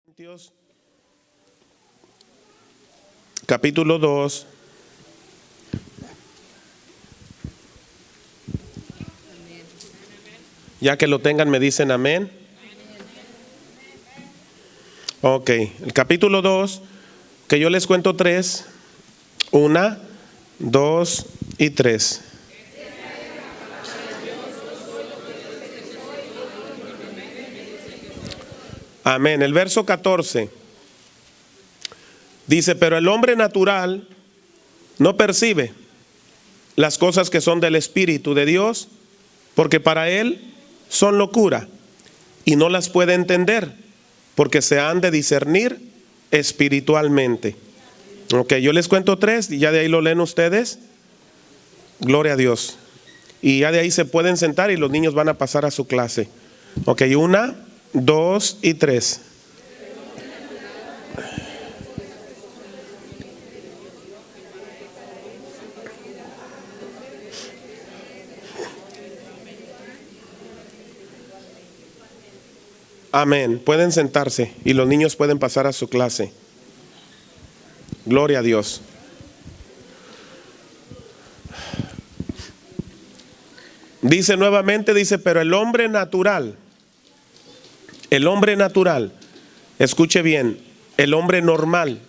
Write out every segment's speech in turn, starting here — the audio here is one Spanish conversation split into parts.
Corintios capítulo 2. Ya que lo tengan me dicen amén. Ok, el capítulo 2, que yo les cuento 3, 1, 2 y 3. Amén. El verso 14 dice: pero el hombre natural no percibe las cosas que son del Espíritu de Dios, porque para él son locura, y no las puede entender, porque se han de discernir espiritualmente. Ok, yo les cuento 3 y ya de ahí lo leen ustedes. Gloria a Dios. Y ya de ahí se pueden sentar y los niños van a pasar a su clase. Ok, 1, 2 y 3. Amén. Pueden sentarse y los niños pueden pasar a su clase. Gloria a Dios. Dice nuevamente, pero el hombre natural, escuche bien, el hombre normal,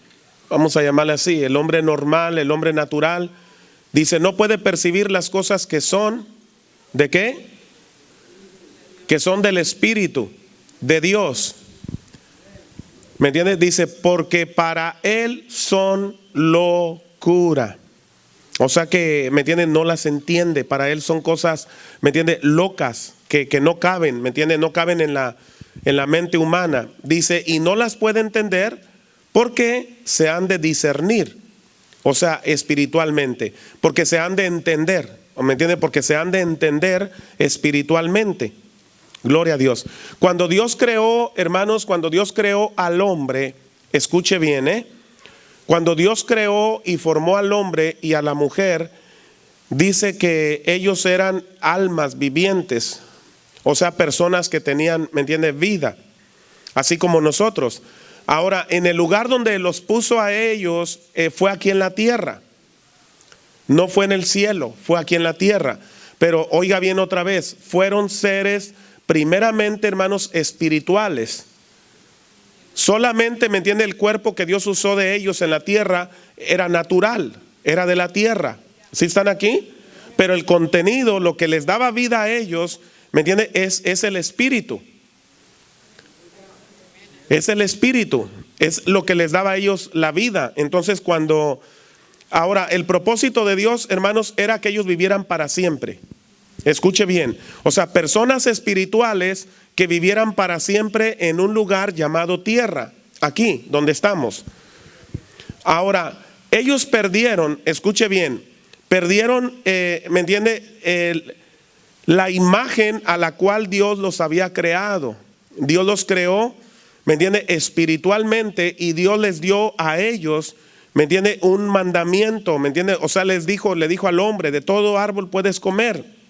vamos a llamarle así, el hombre normal, el hombre natural, dice, no puede percibir las cosas que son, ¿de qué? Que son del Espíritu de Dios. ¿Me entiendes? Dice, porque para él son locura. O sea que, ¿me entiendes? No las entiende. Para él son cosas, ¿me entiendes? Locas, que no caben, ¿me entiendes? No caben en la mente humana. Dice, y no las puede entender porque se han de discernir. O sea, espiritualmente. Porque se han de entender. ¿Me entiendes? Porque se han de entender espiritualmente. Gloria a Dios. Cuando Dios creó, hermanos, cuando Dios creó al hombre, escuche bien, cuando Dios creó y formó al hombre y a la mujer, dice que ellos eran almas vivientes, o sea, personas que tenían, ¿me entiende?, vida, así como nosotros. Ahora, en el lugar donde los puso a ellos, fue aquí en la tierra, no fue en el cielo, fue aquí en la tierra. Pero oiga bien otra vez, fueron seres primeramente, hermanos, espirituales. Solamente, ¿me entiende? El cuerpo que Dios usó de ellos en la tierra era natural, era de la tierra. ¿Sí están aquí? Pero el contenido, lo que les daba vida a ellos, ¿me entiende? Es el espíritu. Es el espíritu, es lo que les daba a ellos la vida. Entonces ahora el propósito de Dios, hermanos, era que ellos vivieran para siempre. Escuche bien, o sea, personas espirituales que vivieran para siempre en un lugar llamado tierra, aquí donde estamos. Ahora, ellos perdieron, escuche bien, perdieron, ¿me entiende? La imagen a la cual Dios los había creado. Dios los creó, ¿me entiende? Espiritualmente, y Dios les dio a ellos, ¿me entiende? Un mandamiento, ¿me entiende? O sea, le dijo al hombre, de todo árbol puedes comer.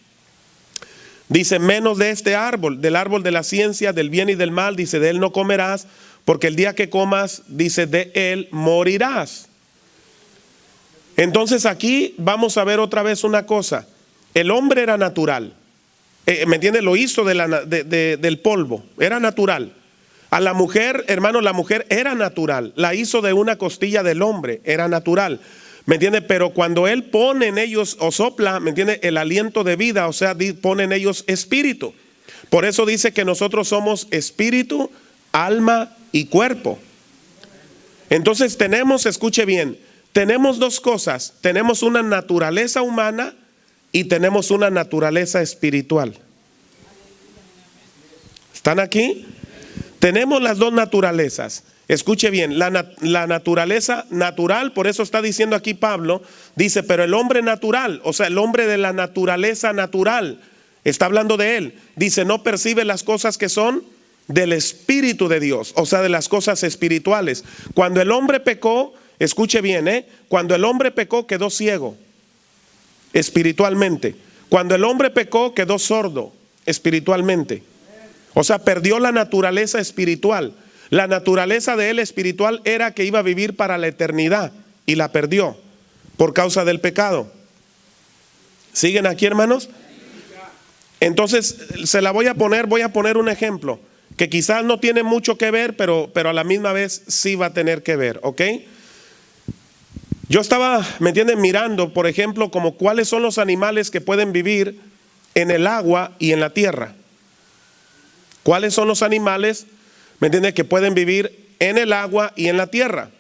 Dice, menos de este árbol, del árbol de la ciencia, del bien y del mal, dice, de él no comerás, porque el día que comas, dice, de él morirás. Entonces aquí vamos a ver otra vez una cosa. El hombre era natural, ¿me entiende? Lo hizo del polvo, era natural. A la mujer, hermano, la mujer era natural, la hizo de una costilla del hombre, era natural. ¿Me entiende? Pero cuando él pone en ellos o sopla, ¿me entiende?, el aliento de vida, o sea, pone en ellos espíritu. Por eso dice que nosotros somos espíritu, alma y cuerpo. Entonces tenemos, escuche bien, tenemos dos cosas. Tenemos una naturaleza humana y tenemos una naturaleza espiritual. ¿Están aquí? Tenemos las dos naturalezas. Escuche bien, la naturaleza natural, por eso está diciendo aquí Pablo, dice, pero el hombre natural, o sea, el hombre de la naturaleza natural, está hablando de él, dice, no percibe las cosas que son del Espíritu de Dios, o sea, de las cosas espirituales. Cuando el hombre pecó, escuche bien, cuando el hombre pecó quedó ciego espiritualmente. Cuando el hombre pecó quedó sordo espiritualmente. O sea, perdió la naturaleza espiritual. La naturaleza de él espiritual era que iba a vivir para la eternidad y la perdió por causa del pecado. ¿Siguen aquí, hermanos? Entonces se la voy a poner un ejemplo que quizás no tiene mucho que ver, pero a la misma vez sí va a tener que ver, ¿ok? Yo estaba, ¿me entienden?, mirando, por ejemplo, como cuáles son los animales que pueden vivir en el agua y en la tierra. ¿Cuáles son los animales, ¿me entienden?, que pueden vivir en el agua y en la tierra?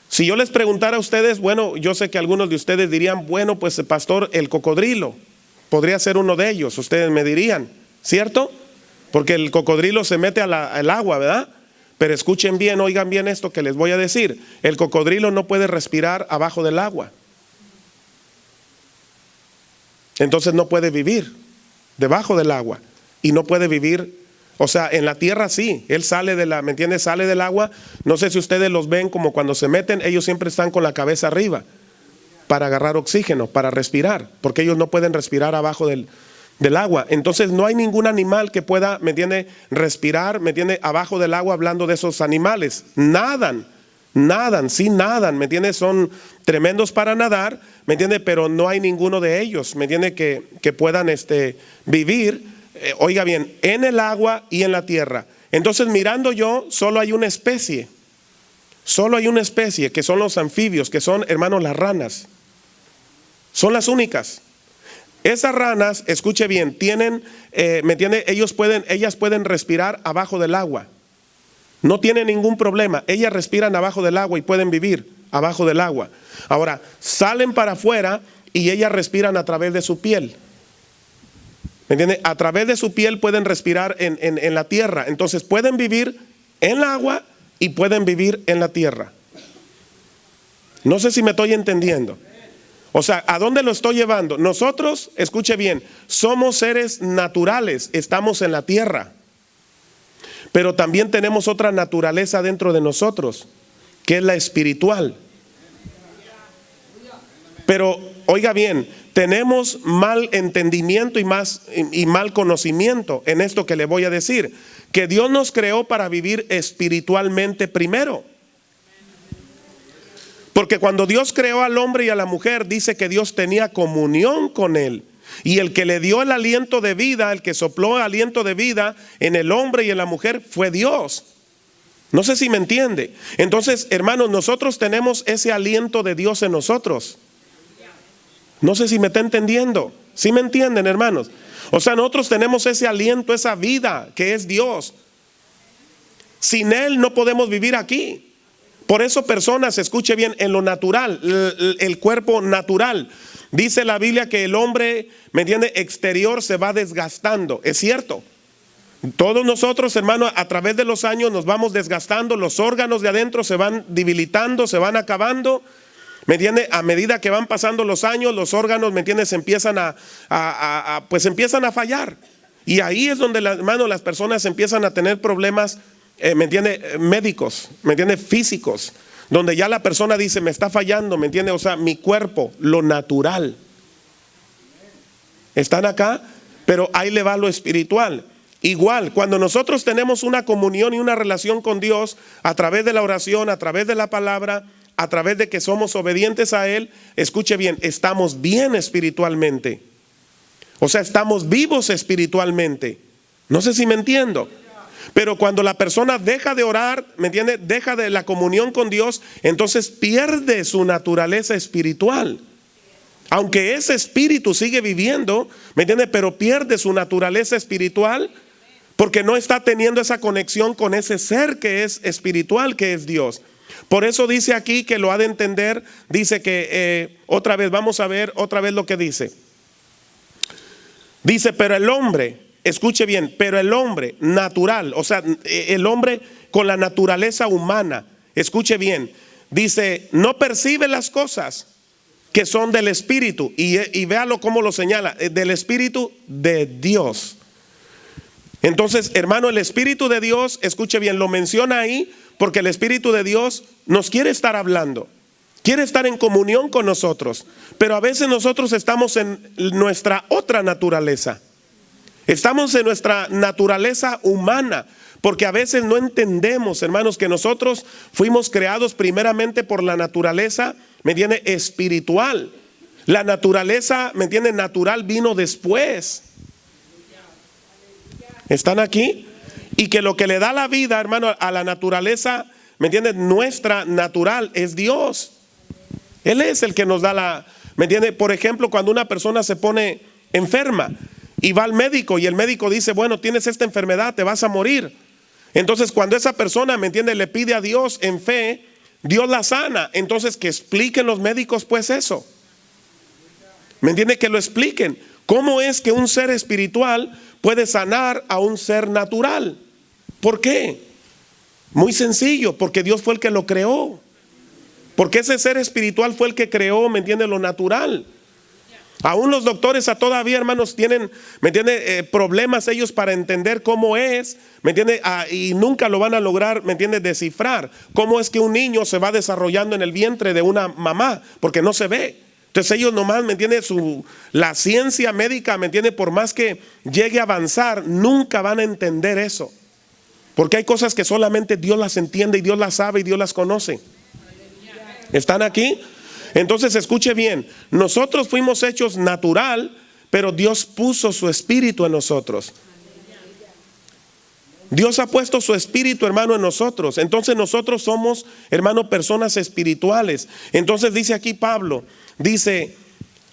Si yo les preguntara a ustedes, bueno, yo sé que algunos de ustedes dirían, bueno, pues pastor, el cocodrilo podría ser uno de ellos. Ustedes me dirían, ¿cierto? Porque el cocodrilo se mete al agua, ¿verdad? Pero escuchen bien, oigan bien esto que les voy a decir. El cocodrilo no puede respirar abajo del agua. Entonces no puede vivir debajo del agua. Y no puede vivir, o sea, en la tierra sí. Él sale ¿me entiendes? Sale del agua. No sé si ustedes los ven como cuando se meten, ellos siempre están con la cabeza arriba para agarrar oxígeno, para respirar. Porque ellos no pueden respirar abajo del agua. Entonces no hay ningún animal que pueda, ¿me entiende?, respirar, ¿me entiende?, abajo del agua. Hablando de esos animales, nadan, ¿me entiende? Son tremendos para nadar, ¿me entiende? Pero no hay ninguno de ellos, ¿me entiende?, que puedan vivir, oiga bien, en el agua y en la tierra. Entonces mirando yo, solo hay una especie que son los anfibios, que son, hermanos, las ranas. Son las únicas. Esas ranas, escuche bien, tienen, ¿me entiende?, ellas pueden respirar abajo del agua. No tienen ningún problema. Ellas respiran abajo del agua y pueden vivir abajo del agua. Ahora, salen para afuera y ellas respiran a través de su piel. ¿Me entiende? A través de su piel pueden respirar en la tierra. Entonces pueden vivir en el agua y pueden vivir en la tierra. No sé si me estoy entendiendo. O sea, ¿a dónde lo estoy llevando? Nosotros, escuche bien, somos seres naturales, estamos en la tierra. Pero también tenemos otra naturaleza dentro de nosotros, que es la espiritual. Pero, oiga bien, tenemos mal entendimiento y mal conocimiento en esto que le voy a decir. Que Dios nos creó para vivir espiritualmente primero. Porque cuando Dios creó al hombre y a la mujer, dice que Dios tenía comunión con él. Y el que le dio el aliento de vida, el que sopló el aliento de vida en el hombre y en la mujer, fue Dios. No sé si me entiende. Entonces, hermanos, nosotros tenemos ese aliento de Dios en nosotros. No sé si me está entendiendo. ¿Sí me entienden, hermanos? O sea, nosotros tenemos ese aliento, esa vida que es Dios. Sin Él no podemos vivir aquí. Por eso personas, escuche bien, en lo natural, el cuerpo natural, dice la Biblia que el hombre, ¿me entiende?, exterior se va desgastando. Es cierto. Todos nosotros, hermanos, a través de los años nos vamos desgastando. Los órganos de adentro se van debilitando, se van acabando. ¿Me entiende? A medida que van pasando los años, los órganos, ¿me entiende?, se empiezan pues empiezan a fallar. Y ahí es donde, hermano, las personas empiezan a tener problemas, ¿me entiende?, médicos, ¿me entiende?, físicos, donde ya la persona dice, me está fallando, ¿me entiende? O sea, mi cuerpo, lo natural. Están acá, pero ahí le va lo espiritual. Igual, cuando nosotros tenemos una comunión y una relación con Dios, a través de la oración, a través de la palabra, a través de que somos obedientes a Él, escuche bien, estamos bien espiritualmente. O sea, estamos vivos espiritualmente. No sé si me entiendo. Pero cuando la persona deja de orar, ¿me entiende?, deja de la comunión con Dios, entonces pierde su naturaleza espiritual. Aunque ese espíritu sigue viviendo, ¿me entiende?, pero pierde su naturaleza espiritual porque no está teniendo esa conexión con ese ser que es espiritual, que es Dios. Por eso dice aquí que lo ha de entender. Dice que otra vez, vamos a ver otra vez lo que dice. Dice, pero el hombre, escuche bien, pero el hombre natural, o sea, el hombre con la naturaleza humana, escuche bien, dice, no percibe las cosas que son del Espíritu. Y véalo cómo lo señala, del Espíritu de Dios. Entonces, hermano, el Espíritu de Dios, escuche bien, lo menciona ahí porque el Espíritu de Dios nos quiere estar hablando, quiere estar en comunión con nosotros. Pero a veces nosotros estamos en nuestra otra naturaleza. Estamos en nuestra naturaleza humana. Porque a veces no entendemos, hermanos, que nosotros fuimos creados primeramente por la naturaleza, ¿me entiende? Espiritual. La naturaleza, ¿me entiende? Natural vino después. ¿Están aquí? Y que lo que le da la vida, hermano, a la naturaleza, ¿me entiende? Nuestra natural es Dios. Él es el que nos da la, ¿me entiende? Por ejemplo, cuando una persona se pone enferma y va al médico y el médico dice, bueno, tienes esta enfermedad, te vas a morir. Entonces cuando esa persona, ¿me entiende? Le pide a Dios en fe, Dios la sana. Entonces que expliquen los médicos pues eso. ¿Me entiende? Que lo expliquen. ¿Cómo es que un ser espiritual puede sanar a un ser natural? ¿Por qué? Muy sencillo, porque Dios fue el que lo creó. Porque ese ser espiritual fue el que creó, ¿me entiende? Lo natural. Aún los doctores todavía, hermanos, tienen, ¿me entiende? Problemas ellos para entender cómo es, ¿me entiende? Y nunca lo van a lograr, ¿me entiende? Descifrar cómo es que un niño se va desarrollando en el vientre de una mamá, porque no se ve. Entonces ellos nomás, ¿me entiende? La ciencia médica, ¿me entiende? Por más que llegue a avanzar, nunca van a entender eso. Porque hay cosas que solamente Dios las entiende y Dios las sabe y Dios las conoce. ¿Están aquí? Entonces escuche bien, nosotros fuimos hechos natural, pero Dios puso su espíritu en nosotros. Dios ha puesto su espíritu, hermano, en nosotros. Entonces nosotros somos, hermano, personas espirituales. Entonces dice aquí Pablo, dice,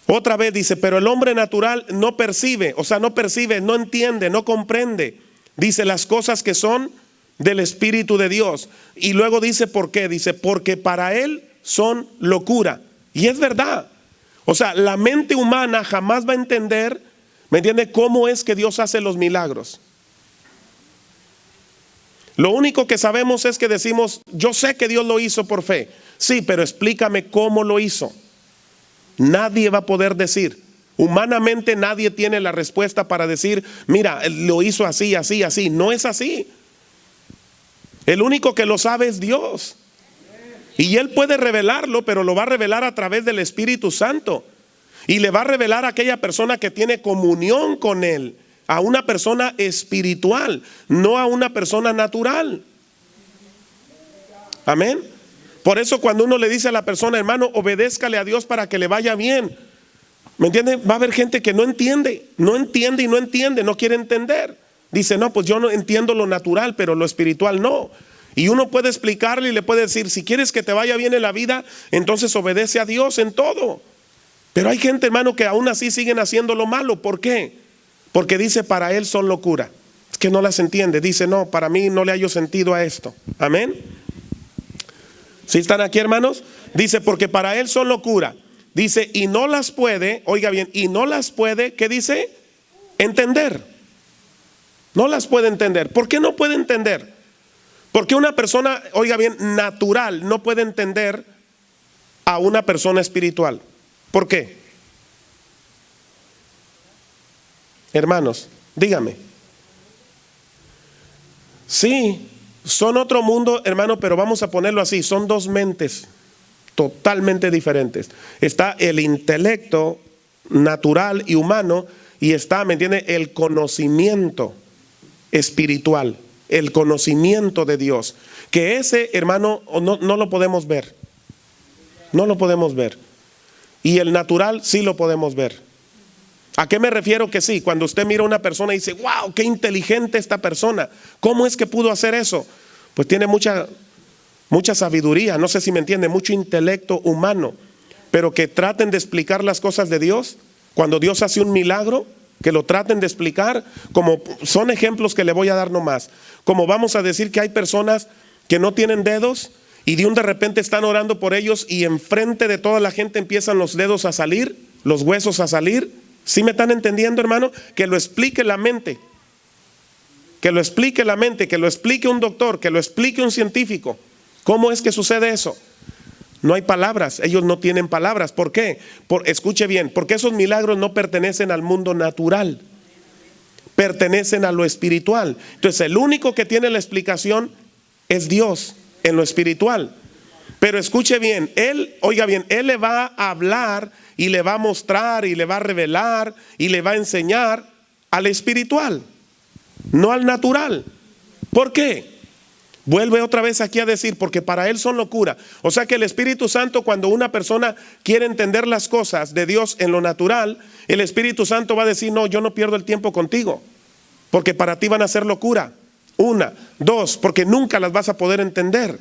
otra vez dice, pero el hombre natural no percibe, o sea, no percibe, no entiende, no comprende. Dice las cosas que son del Espíritu de Dios. Y luego dice, ¿por qué? Dice, porque para él son locura. Y es verdad. O sea, la mente humana jamás va a entender, ¿me entiende? Cómo es que Dios hace los milagros. Lo único que sabemos es que decimos, yo sé que Dios lo hizo por fe. Sí, pero explícame cómo lo hizo. Nadie va a poder decir. Humanamente nadie tiene la respuesta para decir, mira, lo hizo así, así, así. No es así. El único que lo sabe es Dios. Y Él puede revelarlo, pero lo va a revelar a través del Espíritu Santo. Y le va a revelar a aquella persona que tiene comunión con Él. A una persona espiritual, no a una persona natural. Amén. Por eso cuando uno le dice a la persona, hermano, obedézcale a Dios para que le vaya bien. ¿Me entiende? Va a haber gente que no entiende y no entiende, no quiere entender. Dice, no, pues yo no entiendo lo natural, pero lo espiritual no. Y uno puede explicarle y le puede decir, si quieres que te vaya bien en la vida, entonces obedece a Dios en todo. Pero hay gente, hermano, que aún así siguen haciendo lo malo. ¿Por qué? Porque dice, para él son locura. Es que no las entiende. Dice, no, para mí no le hallo sentido a esto. Amén. ¿Sí están aquí, hermanos? Dice, porque para él son locura. Dice, y no las puede, oiga bien, y no las puede, ¿qué dice? Entender. No las puede entender. ¿Por qué no puede entender? Porque una persona, oiga bien, natural no puede entender a una persona espiritual. ¿Por qué? Hermanos, dígame. Sí, son otro mundo, hermano, pero vamos a ponerlo así, son dos mentes totalmente diferentes. Está el intelecto natural y humano y está, ¿me entiende? El conocimiento espiritual, el conocimiento de Dios. Que ese, hermano, no lo podemos ver. No lo podemos ver. Y el natural sí lo podemos ver. ¿A qué me refiero que sí? Cuando usted mira a una persona y dice, wow, qué inteligente esta persona. ¿Cómo es que pudo hacer eso? Pues tiene mucha sabiduría, no sé si me entiende, mucho intelecto humano. Pero que traten de explicar las cosas de Dios. Cuando Dios hace un milagro, que lo traten de explicar. Como son ejemplos que le voy a dar nomás. Como vamos a decir que hay personas que no tienen dedos y de repente están orando por ellos y enfrente de toda la gente empiezan los dedos a salir, los huesos a salir. ¿Sí me están entendiendo, hermano? Que lo explique la mente. Que lo explique la mente, que lo explique un doctor, que lo explique un científico. ¿Cómo es que sucede eso? No hay palabras, ellos no tienen palabras. ¿Por qué? Escuche bien, porque esos milagros no pertenecen al mundo natural, pertenecen a lo espiritual. Entonces el único que tiene la explicación es Dios en lo espiritual. Pero escuche bien, Él, oiga bien, Él le va a hablar y le va a mostrar y le va a revelar y le va a enseñar al espiritual, no al natural. ¿Por qué? Vuelve otra vez aquí a decir, porque para él son locura. O sea que el Espíritu Santo, cuando una persona quiere entender las cosas de Dios en lo natural, el Espíritu Santo va a decir, no, yo no pierdo el tiempo contigo, porque para ti van a ser locura. Una, dos, porque nunca las vas a poder entender.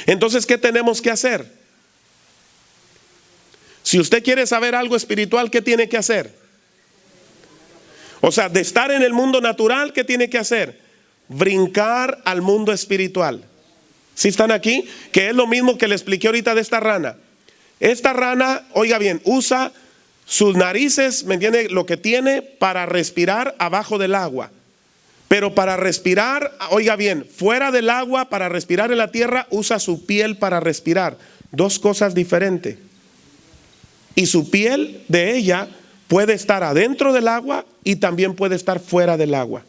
Entonces, ¿qué tenemos que hacer? Si usted quiere saber algo espiritual, ¿qué tiene que hacer? O sea, de estar en el mundo natural, ¿qué tiene que hacer? Brincar al mundo espiritual. ¿Sí están aquí? Que es lo mismo que le expliqué ahorita de esta rana. Esta rana, oiga bien, usa sus narices, ¿me entiende? Lo que tiene para respirar abajo del agua. Pero para respirar, oiga bien, fuera del agua, para respirar en la tierra, usa su piel para respirar. Dos cosas diferentes. Y su piel de ella puede estar adentro del agua y también puede estar fuera del agua.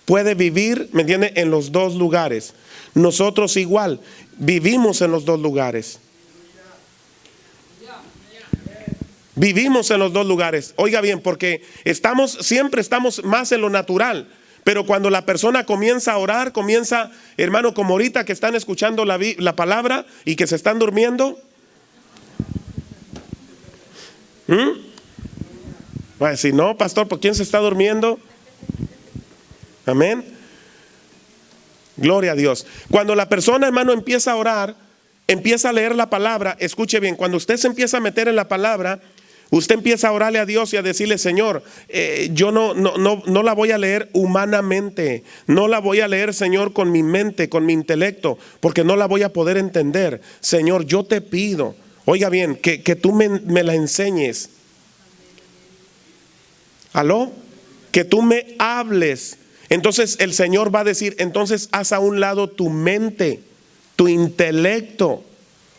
Puede vivir, ¿me entiende?, en los dos lugares. Nosotros igual, vivimos en los dos lugares. Vivimos en los dos lugares. Oiga bien, porque siempre estamos más en lo natural. Pero cuando la persona comienza a orar, comienza, hermano, como ahorita que están escuchando la palabra y que se están durmiendo. Va a decir, no, pastor, ¿por quién se está durmiendo? Amén. Gloria a Dios. Cuando la persona, hermano, empieza a orar, empieza a leer la palabra, escuche bien, cuando usted se empieza a meter en la palabra, usted empieza a orarle a Dios y a decirle, Señor, yo no la voy a leer humanamente, no la voy a leer, Señor, con mi mente, con mi intelecto, porque no la voy a poder entender. Señor, yo te pido, oiga bien, que tú me la enseñes. ¿Aló? Que tú me hables. Entonces el Señor va a decir, entonces haz a un lado tu mente, tu intelecto.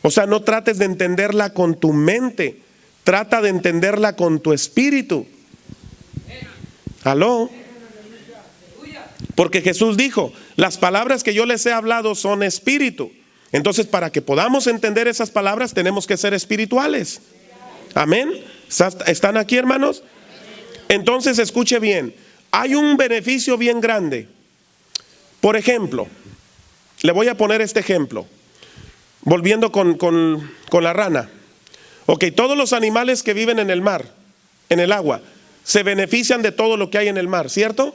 O sea, no trates de entenderla con tu mente, trata de entenderla con tu espíritu. ¿Aló? Porque Jesús dijo, las palabras que yo les he hablado son espíritu. Entonces, para que podamos entender esas palabras, tenemos que ser espirituales. Amén. ¿Están aquí, hermanos? Entonces, escuche bien, hay un beneficio bien grande. Por ejemplo, le voy a poner este ejemplo, volviendo con la rana. Ok, todos los animales que viven en el mar, en el agua, se benefician de todo lo que hay en el mar, ¿cierto?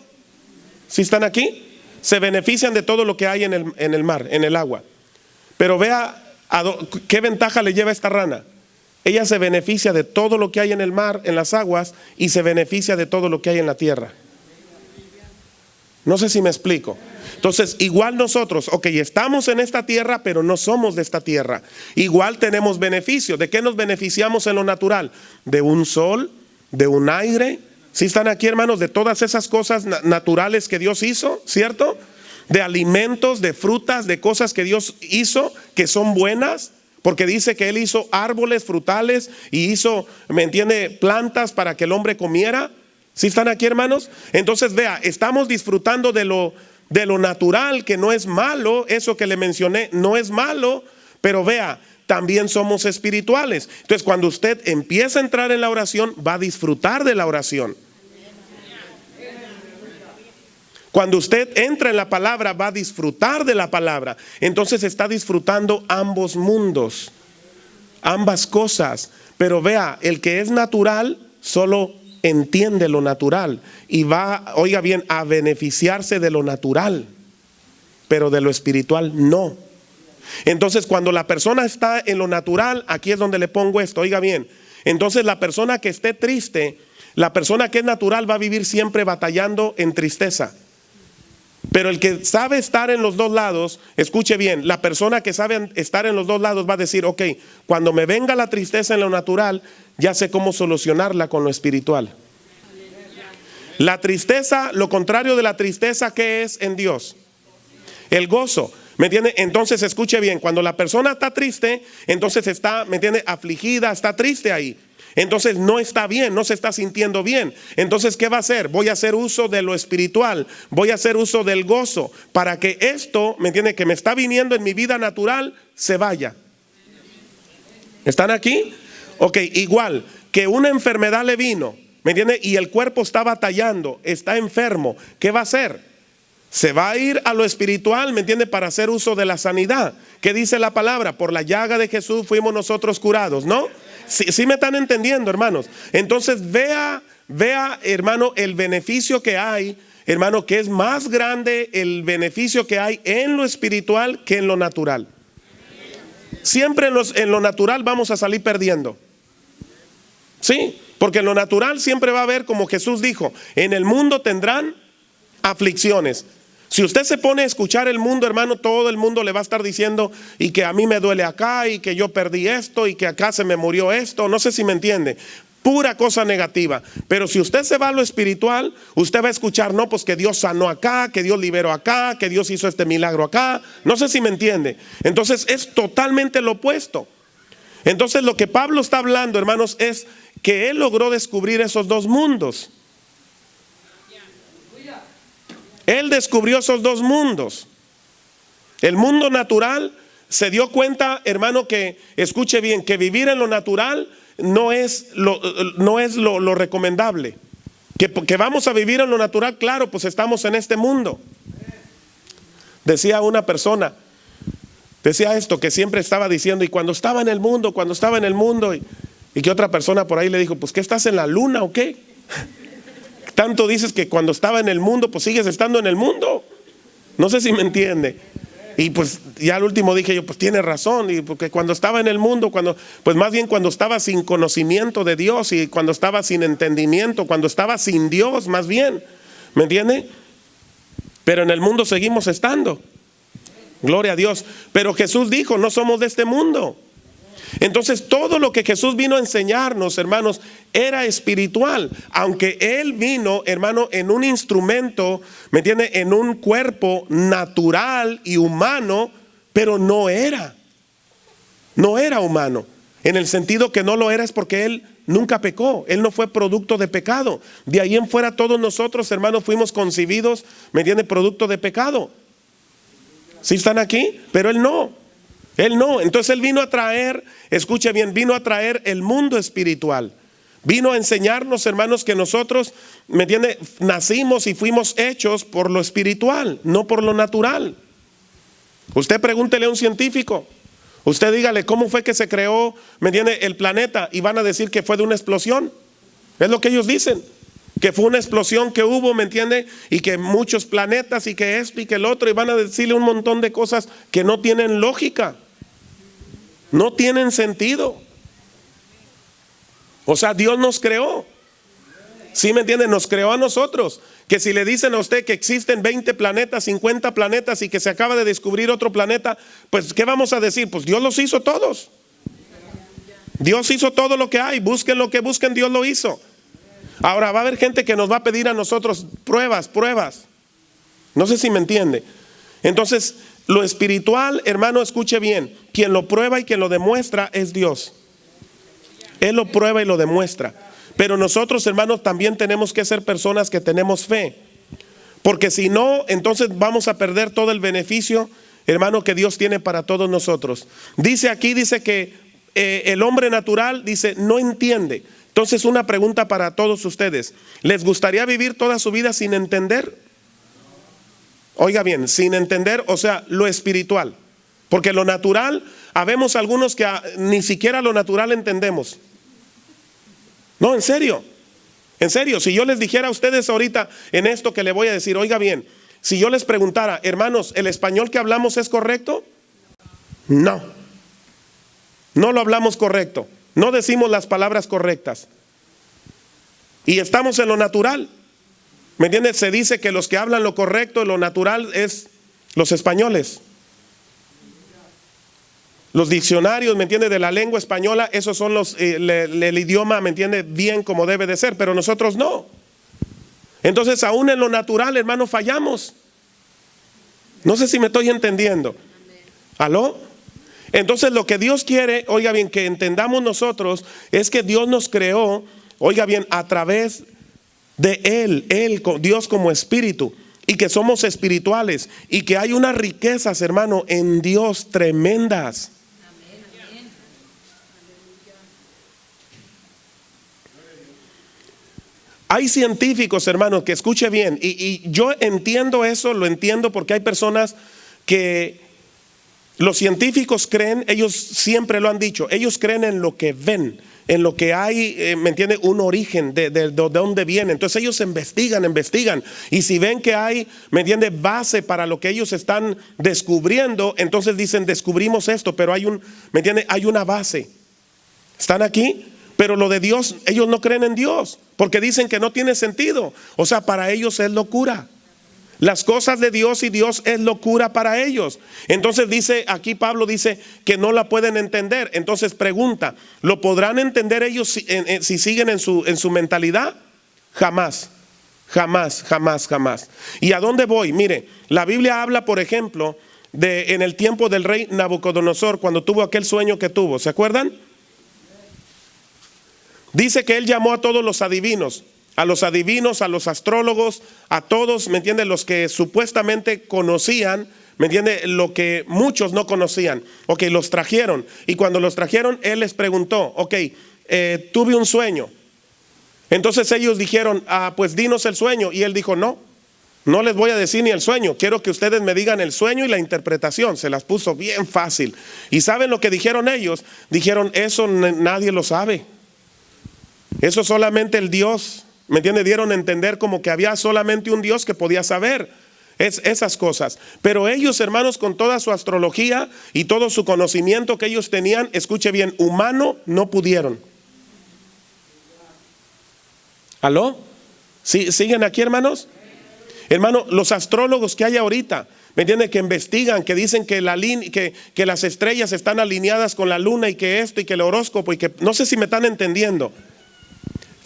¿Sí están aquí? Se benefician de todo lo que hay en el mar, en el agua. Pero vea qué ventaja le lleva esta rana. Ella se beneficia de todo lo que hay en el mar, en las aguas, y se beneficia de todo lo que hay en la tierra. No sé si me explico. Entonces, igual nosotros, ok, estamos en esta tierra, pero no somos de esta tierra. Igual tenemos beneficio. ¿De qué nos beneficiamos en lo natural? De un sol, de un aire. ¿Sí están aquí, hermanos? De todas esas cosas naturales que Dios hizo, ¿cierto? De alimentos, de frutas, de cosas que Dios hizo que son buenas. Porque dice que Él hizo árboles frutales y hizo, ¿me entiende?, plantas para que el hombre comiera. ¿Sí están aquí, hermanos? Entonces, vea, estamos disfrutando de lo natural, que no es malo. Eso que le mencioné no es malo. Pero vea, también somos espirituales. Entonces, cuando usted empieza a entrar en la oración, va a disfrutar de la oración. Cuando usted entra en la palabra, va a disfrutar de la palabra. Entonces está disfrutando ambos mundos, ambas cosas. Pero vea, el que es natural solo entiende lo natural y va, oiga bien, a beneficiarse de lo natural, pero de lo espiritual no. Entonces, cuando la persona está en lo natural, aquí es donde le pongo esto, oiga bien. Entonces, la persona que esté triste, la persona que es natural va a vivir siempre batallando en tristeza. Pero el que sabe estar en los dos lados, escuche bien, la persona que sabe estar en los dos lados va a decir, ok, cuando me venga la tristeza en lo natural, ya sé cómo solucionarla con lo espiritual. La tristeza, lo contrario de la tristeza, ¿qué es en Dios? El gozo, ¿me entiende? Entonces escuche bien, cuando la persona está triste, entonces está, ¿me entiende?, afligida, está triste ahí. Entonces no está bien, no se está sintiendo bien. Entonces, ¿qué va a hacer? Voy a hacer uso de lo espiritual, voy a hacer uso del gozo, para que esto, ¿me entiende?, que me está viniendo en mi vida natural, se vaya. ¿Están aquí? Ok, igual que una enfermedad le vino, ¿me entiende?, y el cuerpo está batallando, está enfermo. ¿Qué va a hacer? Se va a ir a lo espiritual, ¿me entiende? Para hacer uso de la sanidad. ¿Qué dice la palabra? Por la llaga de Jesús fuimos nosotros curados, ¿no? Sí me están entendiendo, hermanos. Entonces vea, hermano, el beneficio que hay, hermano, que es más grande el beneficio que hay en lo espiritual que en lo natural. Siempre en lo natural vamos a salir perdiendo. Sí, porque en lo natural siempre va a haber, como Jesús dijo, en el mundo tendrán aflicciones. Si usted se pone a escuchar el mundo, hermano, todo el mundo le va a estar diciendo y que a mí me duele acá y que yo perdí esto y que acá se me murió esto. No sé si me entiende. Pura cosa negativa. Pero si usted se va a lo espiritual, usted va a escuchar, no, pues que Dios sanó acá, que Dios liberó acá, que Dios hizo este milagro acá. No sé si me entiende. Entonces es totalmente lo opuesto. Entonces lo que Pablo está hablando, hermanos, es que él logró descubrir esos dos mundos. Él descubrió esos dos mundos. El mundo natural, se dio cuenta, hermano, que, escuche bien, que vivir en lo natural no es lo recomendable. Que vamos a vivir en lo natural, claro, pues estamos en este mundo. Decía una persona, decía esto, que siempre estaba diciendo, y cuando estaba en el mundo, y que otra persona por ahí le dijo, pues ¿qué estás en la luna o qué? Tanto dices que cuando estaba en el mundo, pues sigues estando en el mundo. No sé si me entiende. Y pues ya al último dije yo, pues tiene razón. Y porque cuando estaba en el mundo, pues más bien cuando estaba sin conocimiento de Dios y cuando estaba sin entendimiento, cuando estaba sin Dios más bien. ¿Me entiende? Pero en el mundo seguimos estando. Gloria a Dios. Pero Jesús dijo, no somos de este mundo. Entonces todo lo que Jesús vino a enseñarnos, hermanos, era espiritual. Aunque Él vino, hermano, en un instrumento, ¿me entiende? En un cuerpo natural y humano, pero no era humano. En el sentido que no lo era es porque Él nunca pecó. Él no fue producto de pecado. De ahí en fuera todos nosotros, hermanos, fuimos concebidos, ¿me entiende? Producto de pecado. ¿Sí están aquí? Pero Él no. Entonces Él vino a traer, escuche bien, vino a traer el mundo espiritual. Vino a enseñarnos, hermanos, que nosotros, ¿me entiende? Nacimos y fuimos hechos por lo espiritual, no por lo natural. Usted pregúntele a un científico. Usted dígale cómo fue que se creó, ¿me entiende? El planeta, y van a decir que fue de una explosión. Es lo que ellos dicen. Que fue una explosión que hubo, ¿me entiende? Y que muchos planetas y que esto y que el otro, y van a decirle un montón de cosas que no tienen lógica. No tienen sentido. O sea, Dios nos creó. ¿Sí me entienden? Nos creó a nosotros. Que si le dicen a usted que existen 20 planetas, 50 planetas y que se acaba de descubrir otro planeta, pues ¿qué vamos a decir? Pues Dios los hizo todos. Dios hizo todo lo que hay. Busquen lo que busquen, Dios lo hizo. Ahora va a haber gente que nos va a pedir a nosotros pruebas. No sé si me entiende. Entonces, lo espiritual, hermano, escuche bien. Quien lo prueba y quien lo demuestra es Dios. Él lo prueba y lo demuestra. Pero nosotros, hermanos, también tenemos que ser personas que tenemos fe. Porque si no, entonces vamos a perder todo el beneficio, hermano, que Dios tiene para todos nosotros. Dice que el hombre natural, dice, no entiende. Entonces una pregunta para todos ustedes. ¿Les gustaría vivir toda su vida sin entender? Oiga bien, sin entender, o sea, lo espiritual. Porque lo natural, habemos algunos que ni siquiera lo natural entendemos. No, en serio. Si yo les dijera a ustedes ahorita en esto que le voy a decir, oiga bien, si yo les preguntara, hermanos, ¿el español que hablamos es correcto? No lo hablamos correcto. No decimos las palabras correctas. Y estamos en lo natural. ¿Me entiendes? Se dice que los que hablan lo correcto, lo natural es los españoles. Los diccionarios, ¿me entiende? De la lengua española, esos son el idioma, ¿me entiende? Bien como debe de ser, pero nosotros no. Entonces aún en lo natural, hermano, fallamos. No sé si me estoy entendiendo. ¿Aló? Entonces lo que Dios quiere, oiga bien, que entendamos nosotros, es que Dios nos creó, oiga bien, a través de Él, Dios como espíritu, y que somos espirituales, y que hay unas riquezas, hermano, en Dios tremendas. Hay científicos, hermanos, que escuche bien, y yo entiendo eso, lo entiendo porque hay personas que los científicos creen, ellos siempre lo han dicho, ellos creen en lo que ven, en lo que hay, ¿me entiende? Un origen de dónde viene. Entonces ellos investigan, y si ven que hay, ¿me entiende? Base para lo que ellos están descubriendo, entonces dicen, descubrimos esto, pero hay ¿me entiende? Hay una base. ¿Están aquí? Pero lo de Dios, ellos no creen en Dios, porque dicen que no tiene sentido. O sea, para ellos es locura. Las cosas de Dios y Dios es locura para ellos. Entonces dice, aquí Pablo dice que no la pueden entender. Entonces pregunta, ¿lo podrán entender ellos si siguen en su mentalidad? Jamás, jamás, jamás, jamás. ¿Y a dónde voy? Mire, la Biblia habla, por ejemplo, en el tiempo del rey Nabucodonosor, cuando tuvo aquel sueño que tuvo. ¿Se acuerdan? Dice que él llamó a todos los adivinos, a los astrólogos, a todos, ¿me entiende? Los que supuestamente conocían, ¿me entiende? Lo que muchos no conocían. Ok, los trajeron. Y cuando los trajeron, él les preguntó, ok, tuve un sueño. Entonces ellos dijeron, pues dinos el sueño. Y él dijo, no les voy a decir ni el sueño. Quiero que ustedes me digan el sueño y la interpretación. Se las puso bien fácil. ¿Y saben lo que dijeron ellos? Dijeron, eso nadie lo sabe. Eso solamente el Dios, ¿me entiende? Dieron a entender como que había solamente un Dios que podía saber esas cosas. Pero ellos, hermanos, con toda su astrología y todo su conocimiento que ellos tenían, escuche bien, humano, no pudieron. ¿Aló? ¿Sí, siguen aquí, hermanos? Hermano, los astrólogos que hay ahorita, ¿me entiende? Que investigan, que dicen que que las estrellas están alineadas con la luna y que esto y que el horóscopo y que no sé si me están entendiendo.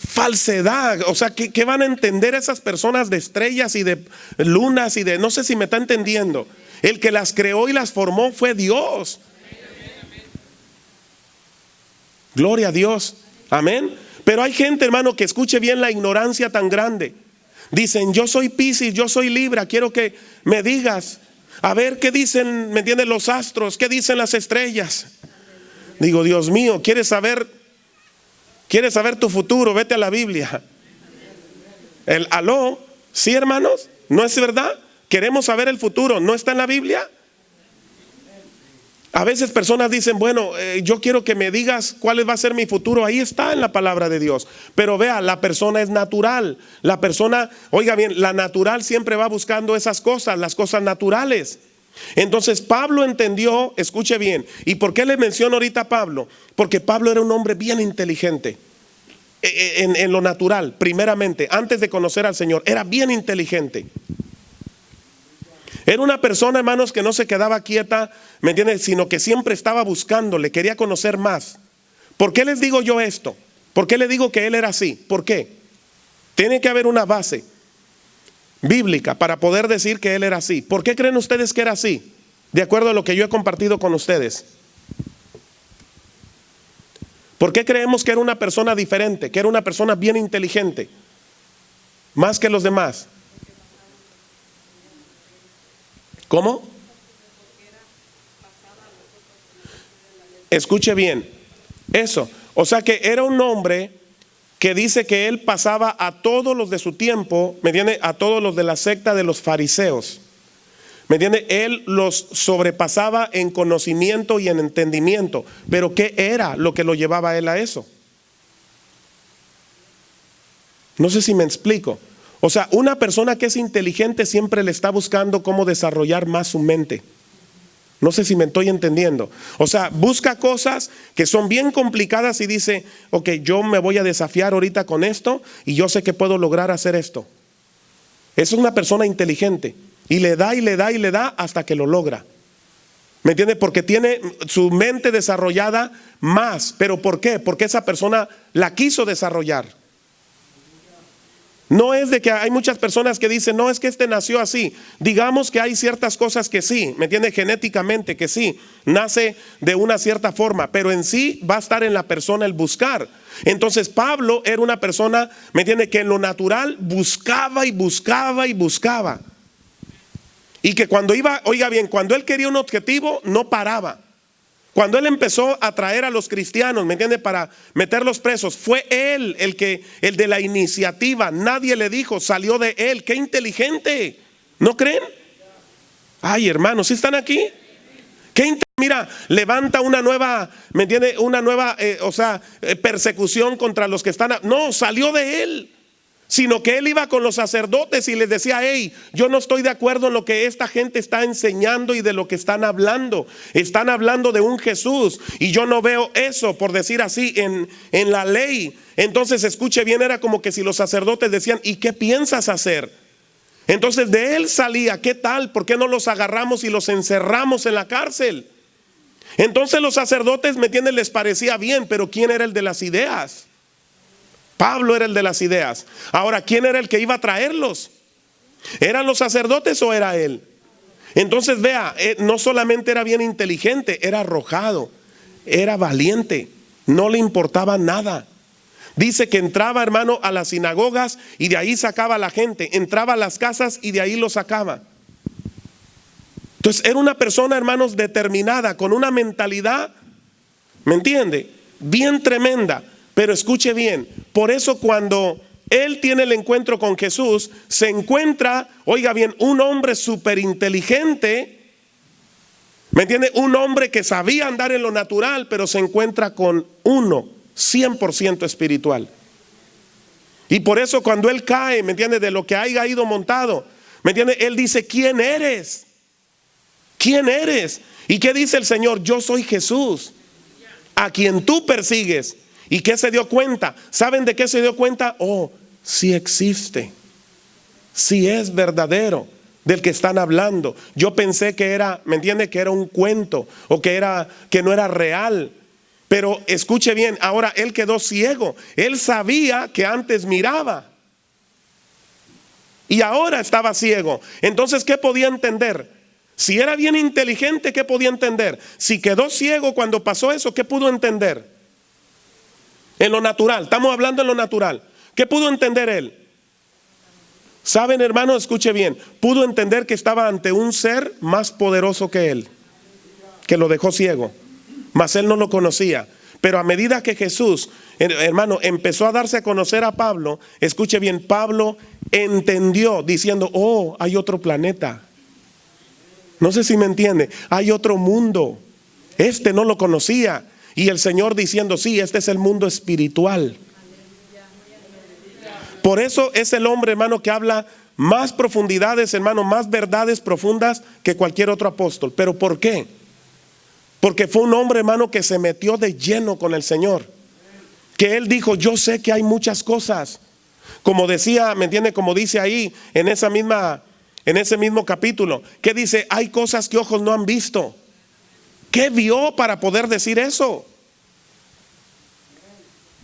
Falsedad, o sea, ¿qué van a entender esas personas de estrellas y de lunas y de, no sé si me está entendiendo? El que las creó y las formó fue Dios. Gloria a Dios, amén. Pero hay gente, hermano, que escuche bien la ignorancia tan grande. Dicen, yo soy Piscis, yo soy Libra, quiero que me digas, a ver qué dicen, ¿me entienden? Los astros, qué dicen las estrellas. Digo, Dios mío, ¿quieres saber tu futuro? Vete a la Biblia. Aló, ¿sí, hermanos? ¿No es verdad? Queremos saber el futuro, ¿no está en la Biblia? A veces personas dicen, bueno, yo quiero que me digas cuál va a ser mi futuro. Ahí está en la palabra de Dios. Pero vea, la persona es natural. La persona, oiga bien, la natural siempre va buscando esas cosas, las cosas naturales. Entonces Pablo entendió, escuche bien. ¿Y por qué le menciono ahorita a Pablo? Porque Pablo era un hombre bien inteligente en lo natural, primeramente, antes de conocer al Señor, era bien inteligente. Era una persona, hermanos, que no se quedaba quieta, ¿me entiendes? Sino que siempre estaba buscando, le quería conocer más. ¿Por qué les digo yo esto? ¿Por qué le digo que él era así? ¿Por qué? Tiene que haber una base bíblica para poder decir que él era así. ¿Por qué creen ustedes que era así? De acuerdo a lo que yo he compartido con ustedes. ¿Por qué creemos que era una persona diferente? Que era una persona bien inteligente, más que los demás. ¿Cómo? Escuche bien, eso, o sea que era un hombre que dice que él pasaba a todos los de su tiempo, ¿me entiende? A todos los de la secta de los fariseos, ¿me entiende? Él los sobrepasaba en conocimiento y en entendimiento. Pero ¿qué era lo que lo llevaba a él a eso? No sé si me explico. O sea, una persona que es inteligente siempre le está buscando cómo desarrollar más su mente. No sé si me estoy entendiendo. O sea, busca cosas que son bien complicadas y dice, ok, yo me voy a desafiar ahorita con esto y yo sé que puedo lograr hacer esto. Es una persona inteligente y le da y le da y le da hasta que lo logra. ¿Me entiende? Porque tiene su mente desarrollada más. ¿Pero por qué? Porque esa persona la quiso desarrollar. No es de que hay muchas personas que dicen, no, es que este nació así. Digamos que hay ciertas cosas que sí, ¿me entiende? Genéticamente que sí, nace de una cierta forma, pero en sí va a estar en la persona el buscar. Entonces Pablo era una persona, ¿me entiende? Que en lo natural buscaba y buscaba y buscaba. Y que cuando iba, oiga bien, cuando él quería un objetivo, no paraba. Cuando él empezó a traer a los cristianos, ¿me entiende? Para meterlos presos, fue él el de la iniciativa. Nadie le dijo, salió de él. ¡Qué inteligente! ¿No creen? Ay, hermanos, ¿sí están aquí? Mira, levanta una nueva, ¿me entiende? Una nueva, persecución contra los que están. No, salió de él. Sino que él iba con los sacerdotes y les decía, hey, yo no estoy de acuerdo en lo que esta gente está enseñando y de lo que están hablando. Están hablando de un Jesús y yo no veo eso, por decir así, en la ley. Entonces, escuche bien, era como que si los sacerdotes decían, ¿y qué piensas hacer? Entonces de él salía, ¿qué tal? ¿Por qué no los agarramos y los encerramos en la cárcel? Entonces los sacerdotes, ¿me entienden? Les parecía bien, pero ¿quién era el de las ideas? Pablo era el de las ideas. Ahora, ¿quién era el que iba a traerlos? ¿Eran los sacerdotes o era él? Entonces vea, no solamente era bien inteligente, era arrojado, era valiente, no le importaba nada. Dice que entraba, hermano, a las sinagogas y de ahí sacaba a la gente. Entraba a las casas y de ahí lo sacaba. Entonces era una persona, hermanos, determinada, con una mentalidad, ¿me entiende? Bien tremenda. Pero escuche bien, por eso cuando él tiene el encuentro con Jesús, se encuentra, oiga bien, un hombre súper inteligente, ¿me entiende? Un hombre que sabía andar en lo natural, pero se encuentra con uno 100% espiritual. Y por eso cuando él cae, ¿me entiende? De lo que haya ido montado, ¿me entiende? Él dice, ¿quién eres? ¿Quién eres? ¿Y qué dice el Señor? Yo soy Jesús, a quien tú persigues. ¿Y qué se dio cuenta? ¿Saben de qué se dio cuenta? Oh, sí existe, sí es verdadero del que están hablando. Yo pensé que era, ¿me entiende? Que era un cuento o que no era real. Pero escuche bien, ahora él quedó ciego. Él sabía que antes miraba y ahora estaba ciego. Entonces, ¿qué podía entender? Si era bien inteligente, ¿qué podía entender? Si quedó ciego cuando pasó eso, ¿qué pudo entender? En lo natural, estamos hablando en lo natural. ¿Qué pudo entender él? Saben, hermano, escuche bien. Pudo entender que estaba ante un ser más poderoso que él, que lo dejó ciego, mas él no lo conocía. Pero a medida que Jesús, hermano, empezó a darse a conocer a Pablo, escuche bien, Pablo entendió diciendo, oh, hay otro planeta. No sé si me entiende, hay otro mundo. Este no lo conocía. Y el Señor diciendo, sí, este es el mundo espiritual. Por eso es el hombre, hermano, que habla más profundidades, hermano, más verdades profundas que cualquier otro apóstol. ¿Pero por qué? Porque fue un hombre, hermano, que se metió de lleno con el Señor. Que él dijo, yo sé que hay muchas cosas. Como decía, ¿me entiende? Como dice ahí en ese mismo capítulo, que dice, hay cosas que ojos no han visto. ¿Qué vio para poder decir eso?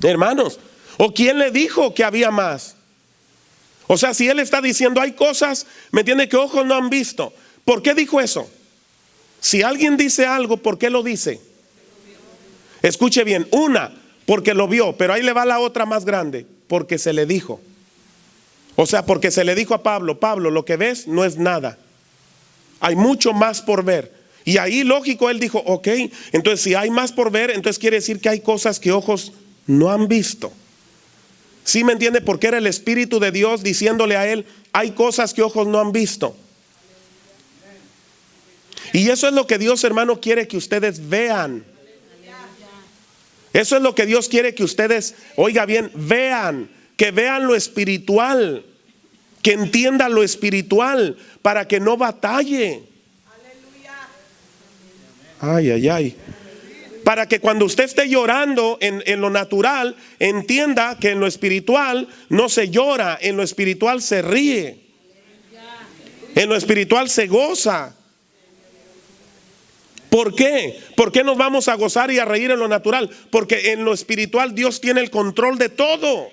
Hermanos, ¿o quién le dijo que había más? O sea, si él está diciendo hay cosas, ¿me entiende? Que ojos no han visto. ¿Por qué dijo eso? Si alguien dice algo, ¿por qué lo dice? Escuche bien, porque lo vio, pero ahí le va la otra más grande, porque se le dijo. O sea, porque se le dijo a Pablo, Pablo, lo que ves no es nada. Hay mucho más por ver. Y ahí lógico él dijo, ok, entonces si hay más por ver, entonces quiere decir que hay cosas que ojos no han visto. ¿Sí me entiende? Porque era el Espíritu de Dios diciéndole a él, hay cosas que ojos no han visto. Y eso es lo que Dios, hermano, quiere que ustedes vean. Eso es lo que Dios quiere que ustedes, oiga bien, vean, que vean lo espiritual, que entiendan lo espiritual para que no batalle. Ay, ay, ay. Para que cuando usted esté llorando en lo natural, entienda que en lo espiritual no se llora, en lo espiritual se ríe, en lo espiritual se goza. ¿Por qué? ¿Por qué nos vamos a gozar y a reír en lo natural? Porque en lo espiritual Dios tiene el control de todo.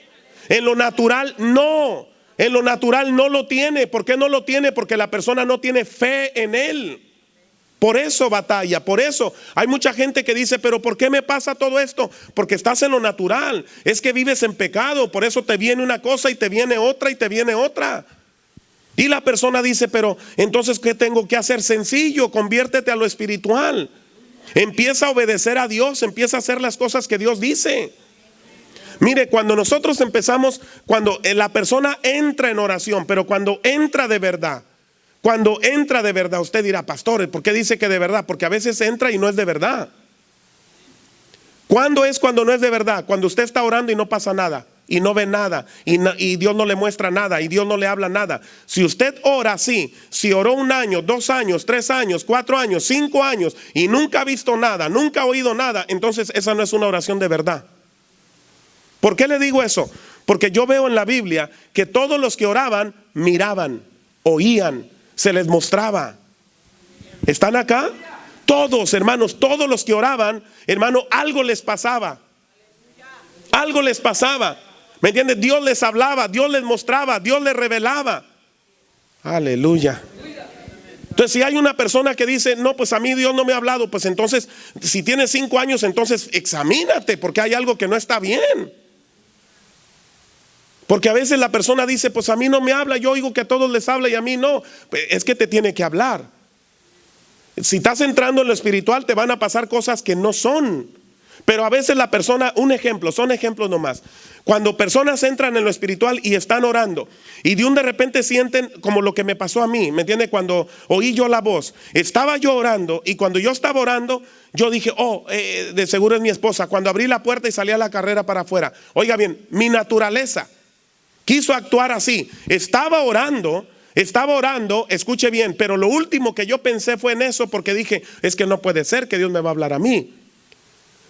En lo natural no. En lo natural no lo tiene. ¿Por qué no lo tiene? Porque la persona no tiene fe en Él. Por eso batalla, por eso hay mucha gente que dice, pero ¿por qué me pasa todo esto? Porque estás en lo natural, es que vives en pecado, por eso te viene una cosa y te viene otra y te viene otra. Y la persona dice, pero entonces ¿qué tengo que hacer? Sencillo, conviértete a lo espiritual. Empieza a obedecer a Dios, empieza a hacer las cosas que Dios dice. Mire, cuando nosotros empezamos, cuando la persona entra en oración, pero cuando entra de verdad, usted dirá, pastor, ¿por qué dice que de verdad? Porque a veces entra y no es de verdad. ¿Cuándo es cuando no es de verdad? Cuando usted está orando y no pasa nada, y no ve nada, y Dios no le muestra nada, y Dios no le habla nada. Si usted ora así, si oró 1 año, 2 años, 3 años, 4 años, 5 años, y nunca ha visto nada, nunca ha oído nada, entonces esa no es una oración de verdad. ¿Por qué le digo eso? Porque yo veo en la Biblia que todos los que oraban, miraban, oían, se les mostraba. ¿Están acá? Todos, hermanos, todos los que oraban, hermano, algo les pasaba. Algo les pasaba. ¿Me entiendes? Dios les hablaba, Dios les mostraba, Dios les revelaba. Aleluya. Entonces, si hay una persona que dice, no, pues a mí Dios no me ha hablado, pues entonces, si tienes 5 años, entonces examínate, porque hay algo que no está bien. Porque a veces la persona dice, pues a mí no me habla, yo oigo que a todos les habla y a mí no. Es que te tiene que hablar. Si estás entrando en lo espiritual, te van a pasar cosas que no son. Pero a veces la persona, un ejemplo, son ejemplos nomás. Cuando personas entran en lo espiritual y están orando, y de repente sienten como lo que me pasó a mí, ¿me entiende? Cuando oí yo la voz, estaba yo orando, y cuando yo estaba orando, yo dije, de seguro es mi esposa. Cuando abrí la puerta y salí a la carrera para afuera, oiga bien, mi naturaleza quiso actuar así. Estaba orando, escuche bien, pero lo último que yo pensé fue en eso, porque dije, es que no puede ser que Dios me va a hablar a mí.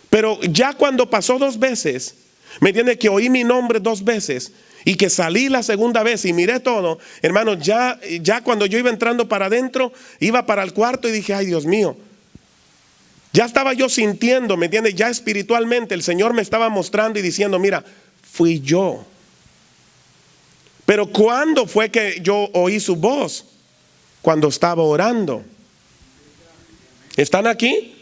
Pero ya cuando pasó 2 veces, me entiende, que oí mi nombre 2 veces, y que salí la segunda vez y miré todo, hermano, ya cuando yo iba entrando para adentro, iba para el cuarto y dije, ay Dios mío, ya estaba yo sintiendo, me entiende, ya espiritualmente el Señor me estaba mostrando y diciendo, mira, fui yo. Pero ¿cuándo fue que yo oí su voz? Cuando estaba orando. ¿Están aquí?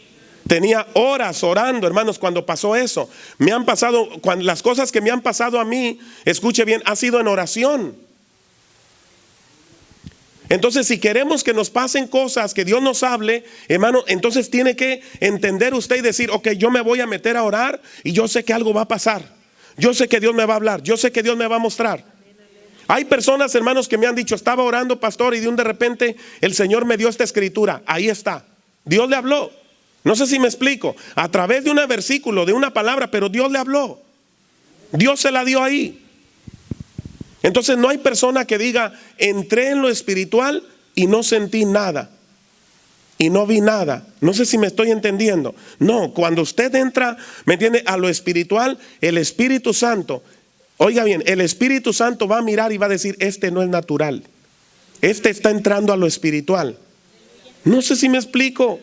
Tenía horas orando, hermanos, cuando pasó eso. Me han pasado, cuando las cosas que me han pasado a mí, escuche bien, ha sido en oración. Entonces, si queremos que nos pasen cosas, que Dios nos hable, hermano, entonces tiene que entender usted y decir, ok, yo me voy a meter a orar y yo sé que algo va a pasar. Yo sé que Dios me va a hablar, yo sé que Dios me va a mostrar. Hay personas, hermanos, que me han dicho, estaba orando, pastor, y de repente el Señor me dio esta escritura. Ahí está. Dios le habló. No sé si me explico. A través de un versículo, de una palabra, pero Dios le habló. Dios se la dio ahí. Entonces no hay persona que diga, entré en lo espiritual y no sentí nada. Y no vi nada. No sé si me estoy entendiendo. No, cuando usted entra, ¿me entiende?, a lo espiritual, el Espíritu Santo, oiga bien, el Espíritu Santo va a mirar y va a decir, este no es natural. Este está entrando a lo espiritual. No sé si me explico.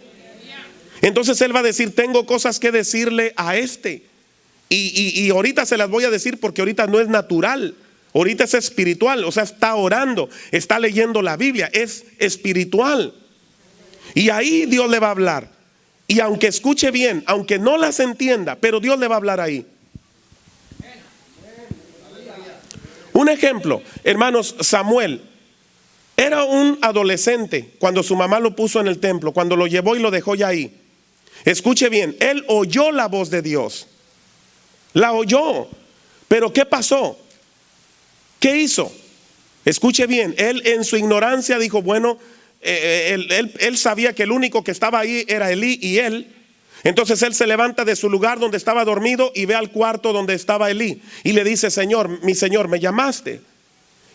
Entonces Él va a decir, tengo cosas que decirle a este. Y ahorita se las voy a decir porque ahorita no es natural. Ahorita es espiritual. O sea, está orando, está leyendo la Biblia. Es espiritual. Y ahí Dios le va a hablar. Y aunque escuche bien, aunque no las entienda, pero Dios le va a hablar ahí. Un ejemplo, hermanos, Samuel era un adolescente cuando su mamá lo puso en el templo, cuando lo llevó y lo dejó ya ahí. Escuche bien, él oyó la voz de Dios. La oyó. Pero ¿qué pasó? ¿Qué hizo? Escuche bien, él en su ignorancia dijo, bueno, él sabía que el único que estaba ahí era Elí y él. Entonces él se levanta de su lugar donde estaba dormido y ve al cuarto donde estaba Elí y le dice, Señor, mi Señor, ¿me llamaste?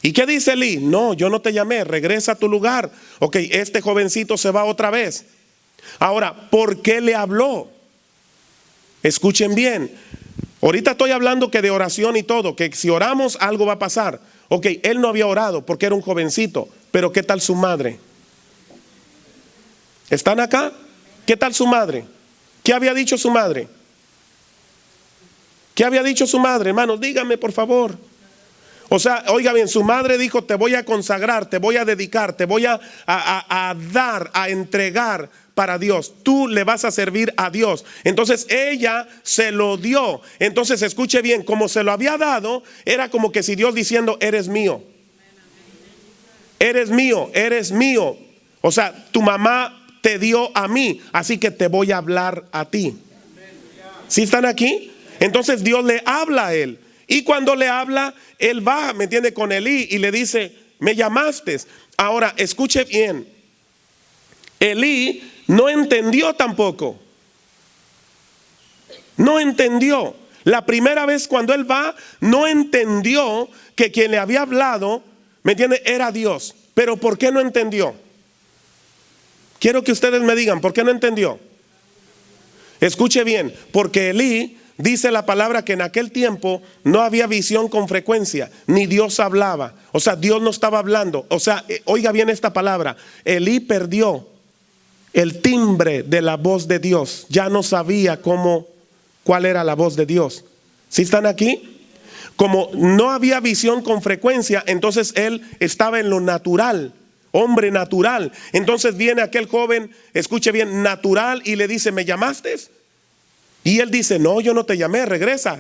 ¿Y qué dice Elí? No, yo no te llamé, regresa a tu lugar. Ok, este jovencito se va otra vez. Ahora, ¿por qué le habló? Escuchen bien. Ahorita estoy hablando que de oración y todo, que si oramos algo va a pasar. Ok, él no había orado porque era un jovencito, pero ¿qué tal su madre? ¿Están acá? ¿Qué tal su madre? ¿Qué había dicho su madre? ¿Qué había dicho su madre, hermanos? Díganme, por favor. O sea, oiga bien, su madre dijo, te voy a consagrar, te voy a dedicar, te voy a dar, a entregar para Dios. Tú le vas a servir a Dios. Entonces ella se lo dio. Entonces escuche bien, como se lo había dado, era como que si Dios diciendo, eres mío. Eres mío, eres mío. O sea, tu mamá te dio a mí, así que te voy a hablar a ti. ¿Sí están aquí? Entonces Dios le habla a él. Y cuando le habla, él va, ¿me entiende? Con Elí y le dice, me llamaste. Ahora, escuche bien. Elí no entendió tampoco. No entendió. La primera vez cuando él va, no entendió que quien le había hablado, ¿me entiende? Era Dios. Pero ¿por qué no entendió? Quiero que ustedes me digan, ¿por qué no entendió? Escuche bien, porque Elí, dice la palabra que en aquel tiempo no había visión con frecuencia, ni Dios hablaba. O sea, Dios no estaba hablando. O sea, oiga bien esta palabra. Elí perdió el timbre de la voz de Dios. Ya no sabía cuál era la voz de Dios. ¿Sí están aquí? Como no había visión con frecuencia, entonces él estaba en lo natural. Hombre natural. Entonces viene aquel joven, escuche bien, natural, y le dice, ¿me llamaste? Y él dice, no, yo no te llamé, regresa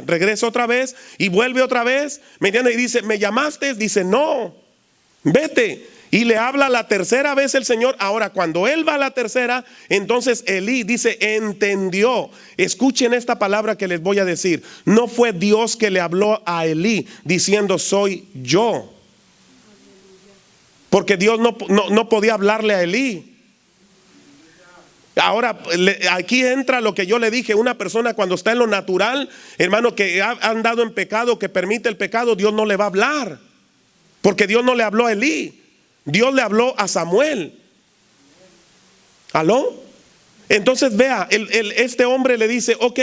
otra vez y vuelve otra vez, ¿me entiendes? Y dice, ¿me llamaste? Dice, no, vete. Y le habla la tercera vez el Señor. Ahora, cuando él va a la tercera, entonces Elí dice, entendió. Escuchen esta palabra que les voy a decir. No fue Dios que le habló a Elí diciendo, soy yo. Porque Dios no podía hablarle a Elí. Ahora, aquí entra lo que yo le dije. Una persona cuando está en lo natural, hermano, que ha andado en pecado, que permite el pecado, Dios no le va a hablar. Porque Dios no le habló a Elí. Dios le habló a Samuel. ¿Aló? Entonces vea, este hombre le dice, ok,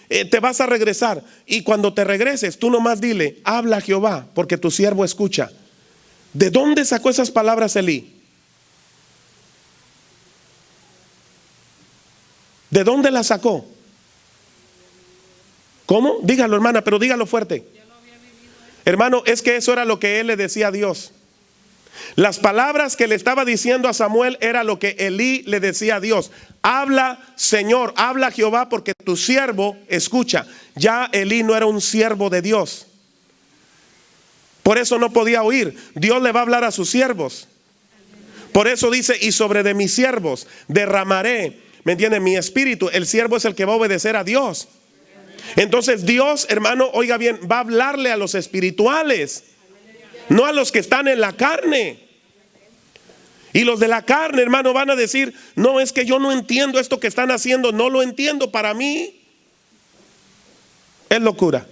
te vas a regresar. Y cuando te regreses, tú nomás dile, habla Jehová, porque tu siervo escucha. ¿De dónde sacó esas palabras Elí? ¿De dónde las sacó? ¿Cómo? Dígalo, hermana, pero dígalo fuerte. Hermano, es que eso era lo que él le decía a Dios. Las palabras que le estaba diciendo a Samuel era lo que Elí le decía a Dios. Habla, Señor, habla Jehová, porque tu siervo escucha. Ya Elí no era un siervo de Dios. Por eso no podía oír. Dios le va a hablar a sus siervos. Por eso dice, y sobre de mis siervos derramaré, ¿me entiende? Mi espíritu. El siervo es el que va a obedecer a Dios. Entonces Dios, hermano, oiga bien, va a hablarle a los espirituales, no a los que están en la carne. Y los de la carne, hermano, van a decir, no, es que yo no entiendo esto que están haciendo. No lo entiendo, para mí es locura.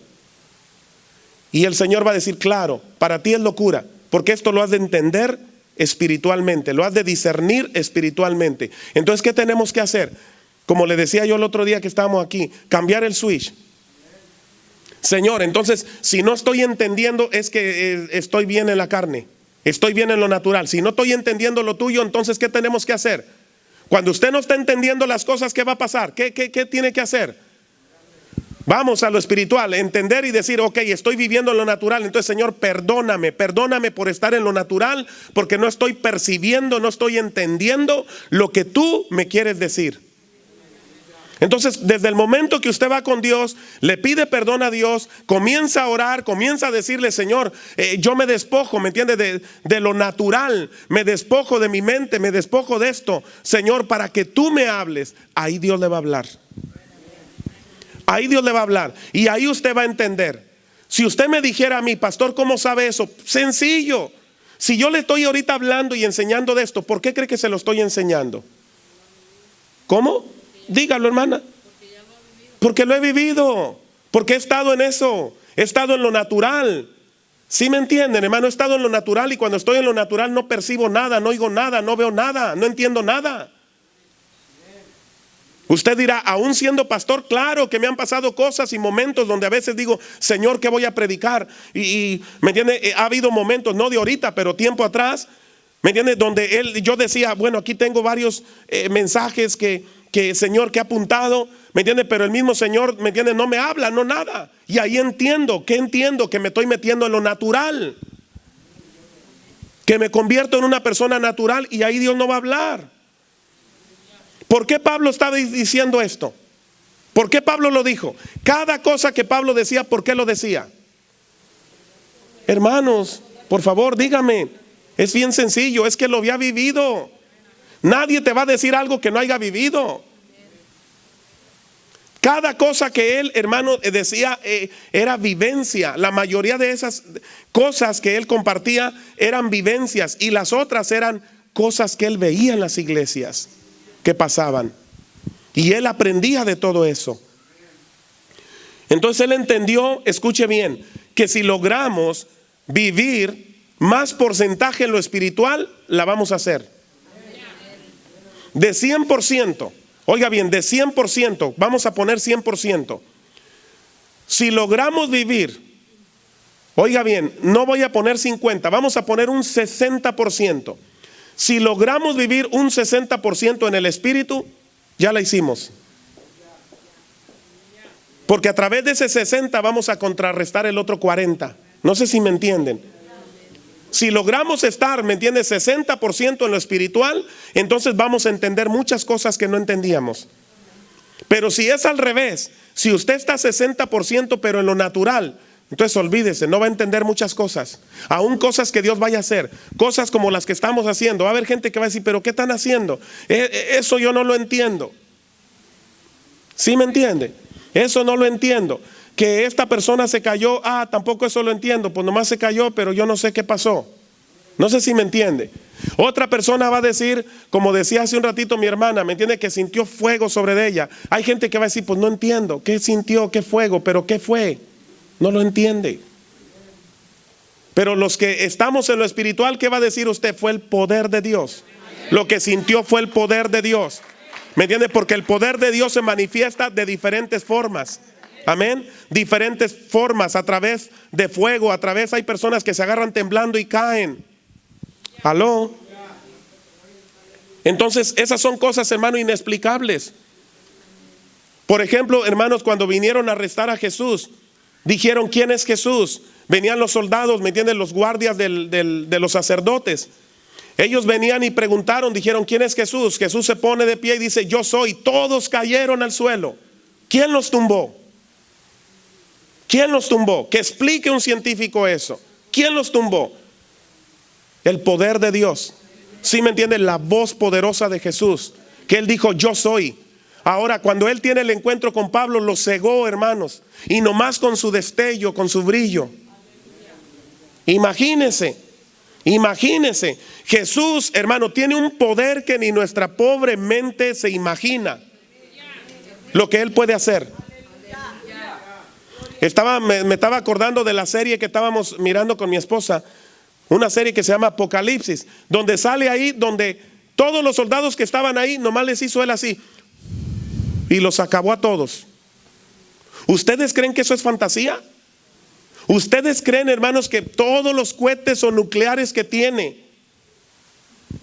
Y el Señor va a decir, claro, para ti es locura, porque esto lo has de entender espiritualmente, lo has de discernir espiritualmente. Entonces, ¿qué tenemos que hacer? Como le decía yo el otro día que estábamos aquí, cambiar el switch. Señor, entonces, si no estoy entendiendo, es que estoy bien en la carne, estoy bien en lo natural. Si no estoy entendiendo lo tuyo, entonces, ¿qué tenemos que hacer? Cuando usted no está entendiendo las cosas, ¿qué va a pasar? ¿Qué tiene que hacer? Vamos a lo espiritual, entender y decir, ok, estoy viviendo en lo natural. Entonces, Señor, perdóname por estar en lo natural, porque no estoy percibiendo, no estoy entendiendo lo que tú me quieres decir. Entonces, desde el momento que usted va con Dios, le pide perdón a Dios, comienza a orar, comienza a decirle, Señor, yo me despojo, ¿me entiende? De lo natural, me despojo de mi mente, me despojo de esto, Señor, para que tú me hables. Ahí Dios le va a hablar. Ahí Dios le va a hablar y ahí usted va a entender. Si usted me dijera a mí, pastor, ¿cómo sabe eso? Sencillo. Si yo le estoy ahorita hablando y enseñando de esto, ¿por qué cree que se lo estoy enseñando? ¿Cómo? Dígalo, hermana. Porque lo he vivido. Porque he estado en eso. He estado en lo natural. ¿Sí me entienden, hermano? He estado en lo natural y cuando estoy en lo natural no percibo nada, no oigo nada, no veo nada, no entiendo nada. Usted dirá, aún siendo pastor, claro que me han pasado cosas y momentos donde a veces digo, Señor, ¿qué voy a predicar? Y ¿me entiende? Ha habido momentos, no de ahorita, pero tiempo atrás, ¿me entiende? Donde yo decía, bueno, aquí tengo varios mensajes que Señor, que he apuntado, ¿me entiende? Pero el mismo Señor, ¿me entiende? No me habla, no nada. Y ahí entiendo? Que me estoy metiendo en lo natural. Que me convierto en una persona natural y ahí Dios no va a hablar. ¿Por qué Pablo estaba diciendo esto? ¿Por qué Pablo lo dijo? Cada cosa que Pablo decía, ¿por qué lo decía? Hermanos, por favor, dígame. Es bien sencillo, es que lo había vivido. Nadie te va a decir algo que no haya vivido. Cada cosa que él, hermano, decía era vivencia. La mayoría de esas cosas que él compartía eran vivencias, y las otras eran cosas que él veía en las iglesias que pasaban. Y él aprendía de todo eso. Entonces él entendió, escuche bien, que si logramos vivir más porcentaje en lo espiritual, la vamos a hacer. De 100%. Oiga bien, de 100%, vamos a poner 100%. Si logramos vivir, oiga bien, no voy a poner 50, vamos a poner un 60%. Si logramos vivir un 60% en el espíritu, ya la hicimos. Porque a través de ese 60 vamos a contrarrestar el otro 40. No sé si me entienden. Si logramos estar, ¿me entiendes?, 60% en lo espiritual, entonces vamos a entender muchas cosas que no entendíamos. Pero si es al revés, si usted está 60% pero en lo natural, entonces olvídese, no va a entender muchas cosas. Aún cosas que Dios vaya a hacer, cosas como las que estamos haciendo. Va a haber gente que va a decir, pero ¿qué están haciendo? Eso yo no lo entiendo. ¿Sí me entiende? Eso no lo entiendo. Que esta persona se cayó, tampoco eso lo entiendo, pues nomás se cayó, pero yo no sé qué pasó. No sé si me entiende. Otra persona va a decir, como decía hace un ratito mi hermana, ¿me entiende?, que sintió fuego sobre ella. Hay gente que va a decir, pues no entiendo, ¿qué sintió? ¿Qué fuego? ¿Pero qué fue? No lo entiende. Pero los que estamos en lo espiritual, ¿qué va a decir usted? Fue el poder de Dios. Lo que sintió fue el poder de Dios. ¿Me entiende? Porque el poder de Dios se manifiesta de diferentes formas. Amén. Diferentes formas, a través de fuego, a través, hay personas que se agarran temblando y caen. Aló. Entonces esas son cosas, hermano, inexplicables. Por ejemplo, hermanos, cuando vinieron a arrestar a Jesús, dijeron, ¿quién es Jesús? Venían los soldados, ¿me entienden?, los guardias de los sacerdotes. Ellos venían y preguntaron, dijeron, ¿quién es Jesús? Jesús se pone de pie y dice, yo soy. Todos cayeron al suelo. ¿Quién los tumbó? ¿Quién los tumbó? Que explique un científico eso. ¿Quién los tumbó? El poder de Dios. ¿Sí me entienden? La voz poderosa de Jesús, que él dijo, yo soy. Ahora, cuando él tiene el encuentro con Pablo, lo cegó, hermanos, y nomás con su destello, con su brillo. Imagínense, Jesús, hermano, tiene un poder que ni nuestra pobre mente se imagina lo que él puede hacer. Me estaba acordando de la serie que estábamos mirando con mi esposa, una serie que se llama Apocalipsis, donde sale ahí, donde todos los soldados que estaban ahí, nomás les hizo él así y los acabó a todos. ¿Ustedes creen que eso es fantasía? ¿Ustedes creen, hermanos, que todos los cohetes o nucleares que tiene,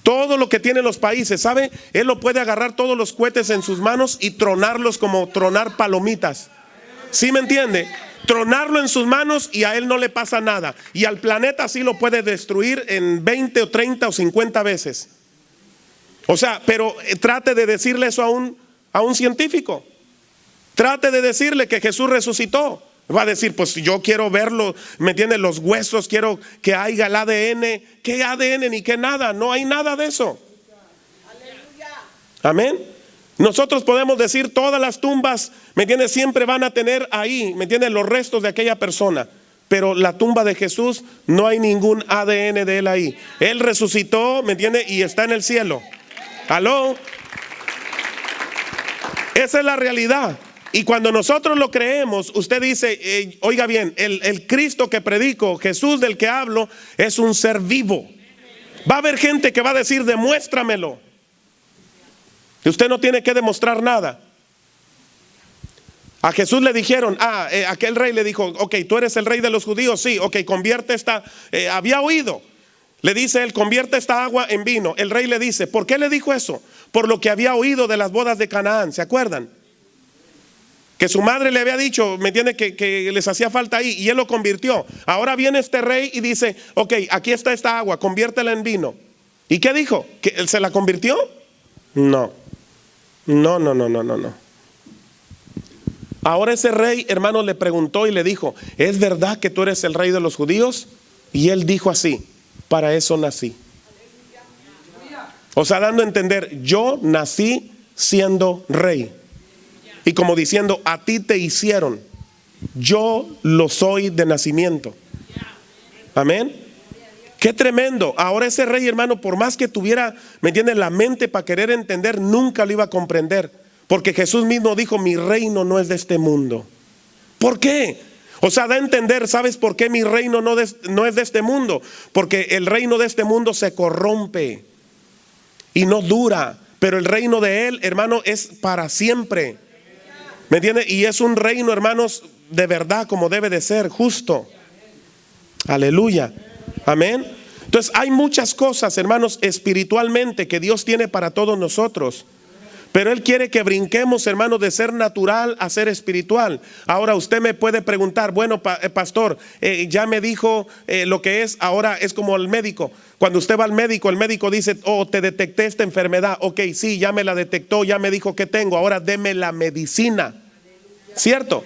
todo lo que tienen los países, ¿sabe? Él lo puede agarrar todos los cohetes en sus manos y tronarlos como tronar palomitas. ¿Sí me entiende? Tronarlo en sus manos y a él no le pasa nada. Y al planeta sí lo puede destruir en 20 o 30 o 50 veces. O sea, pero trate de decirle eso a un científico. Trate de decirle que Jesús resucitó. Va a decir, pues yo quiero verlo, ¿me entienden? Los huesos, quiero que haya el ADN. ¿Qué ADN ni qué nada? No hay nada de eso. Amén. Nosotros podemos decir todas las tumbas, ¿me entiendes?, siempre van a tener ahí, ¿me entiendes?, los restos de aquella persona. Pero la tumba de Jesús no hay ningún ADN de él ahí. Él resucitó, ¿me entiendes?, y está en el cielo. Aló. Esa es la realidad. Y cuando nosotros lo creemos, usted dice, oiga bien, el Cristo que predico, Jesús del que hablo, es un ser vivo. Va a haber gente que va a decir, demuéstramelo. Usted no tiene que demostrar nada. A Jesús le dijeron, aquel rey le dijo, ok, tú eres el rey de los judíos, sí, ok, convierte esta, había oído. Le dice él, convierte esta agua en vino. El rey le dice, ¿por qué le dijo eso? Por lo que había oído de las bodas de Canaán, ¿se acuerdan? Que su madre le había dicho, ¿me entiende?, que les hacía falta ahí, y él lo convirtió. Ahora viene este rey y dice, ok, aquí está esta agua, conviértela en vino. ¿Y qué dijo? ¿Que él se la convirtió? No. Ahora ese rey, hermano, le preguntó y le dijo, ¿es verdad que tú eres el rey de los judíos? Y él dijo así, para eso nací. O sea, dando a entender, yo nací siendo rey. Y como diciendo, a ti te hicieron, yo lo soy de nacimiento. Amén. Qué tremendo. Ahora ese rey, hermano, por más que tuviera, ¿me entiendes?, la mente para querer entender, nunca lo iba a comprender. Porque Jesús mismo dijo, mi reino no es de este mundo. ¿Por qué? O sea, da a entender, ¿sabes por qué mi reino no es de este mundo? Porque el reino de este mundo se corrompe y no dura. Pero el reino de Él, hermano, es para siempre. ¿Me entiendes? Y es un reino, hermanos, de verdad, como debe de ser, justo. Aleluya. Amén. Entonces hay muchas cosas, hermanos, espiritualmente que Dios tiene para todos nosotros. Pero Él quiere que brinquemos, hermanos, de ser natural a ser espiritual. Ahora usted me puede preguntar, bueno, pastor, ya me dijo lo que es, ahora es como el médico. Cuando usted va al médico, el médico dice, oh, te detecté esta enfermedad. Ok, sí, ya me la detectó, ya me dijo que tengo, ahora deme la medicina. ¿Cierto?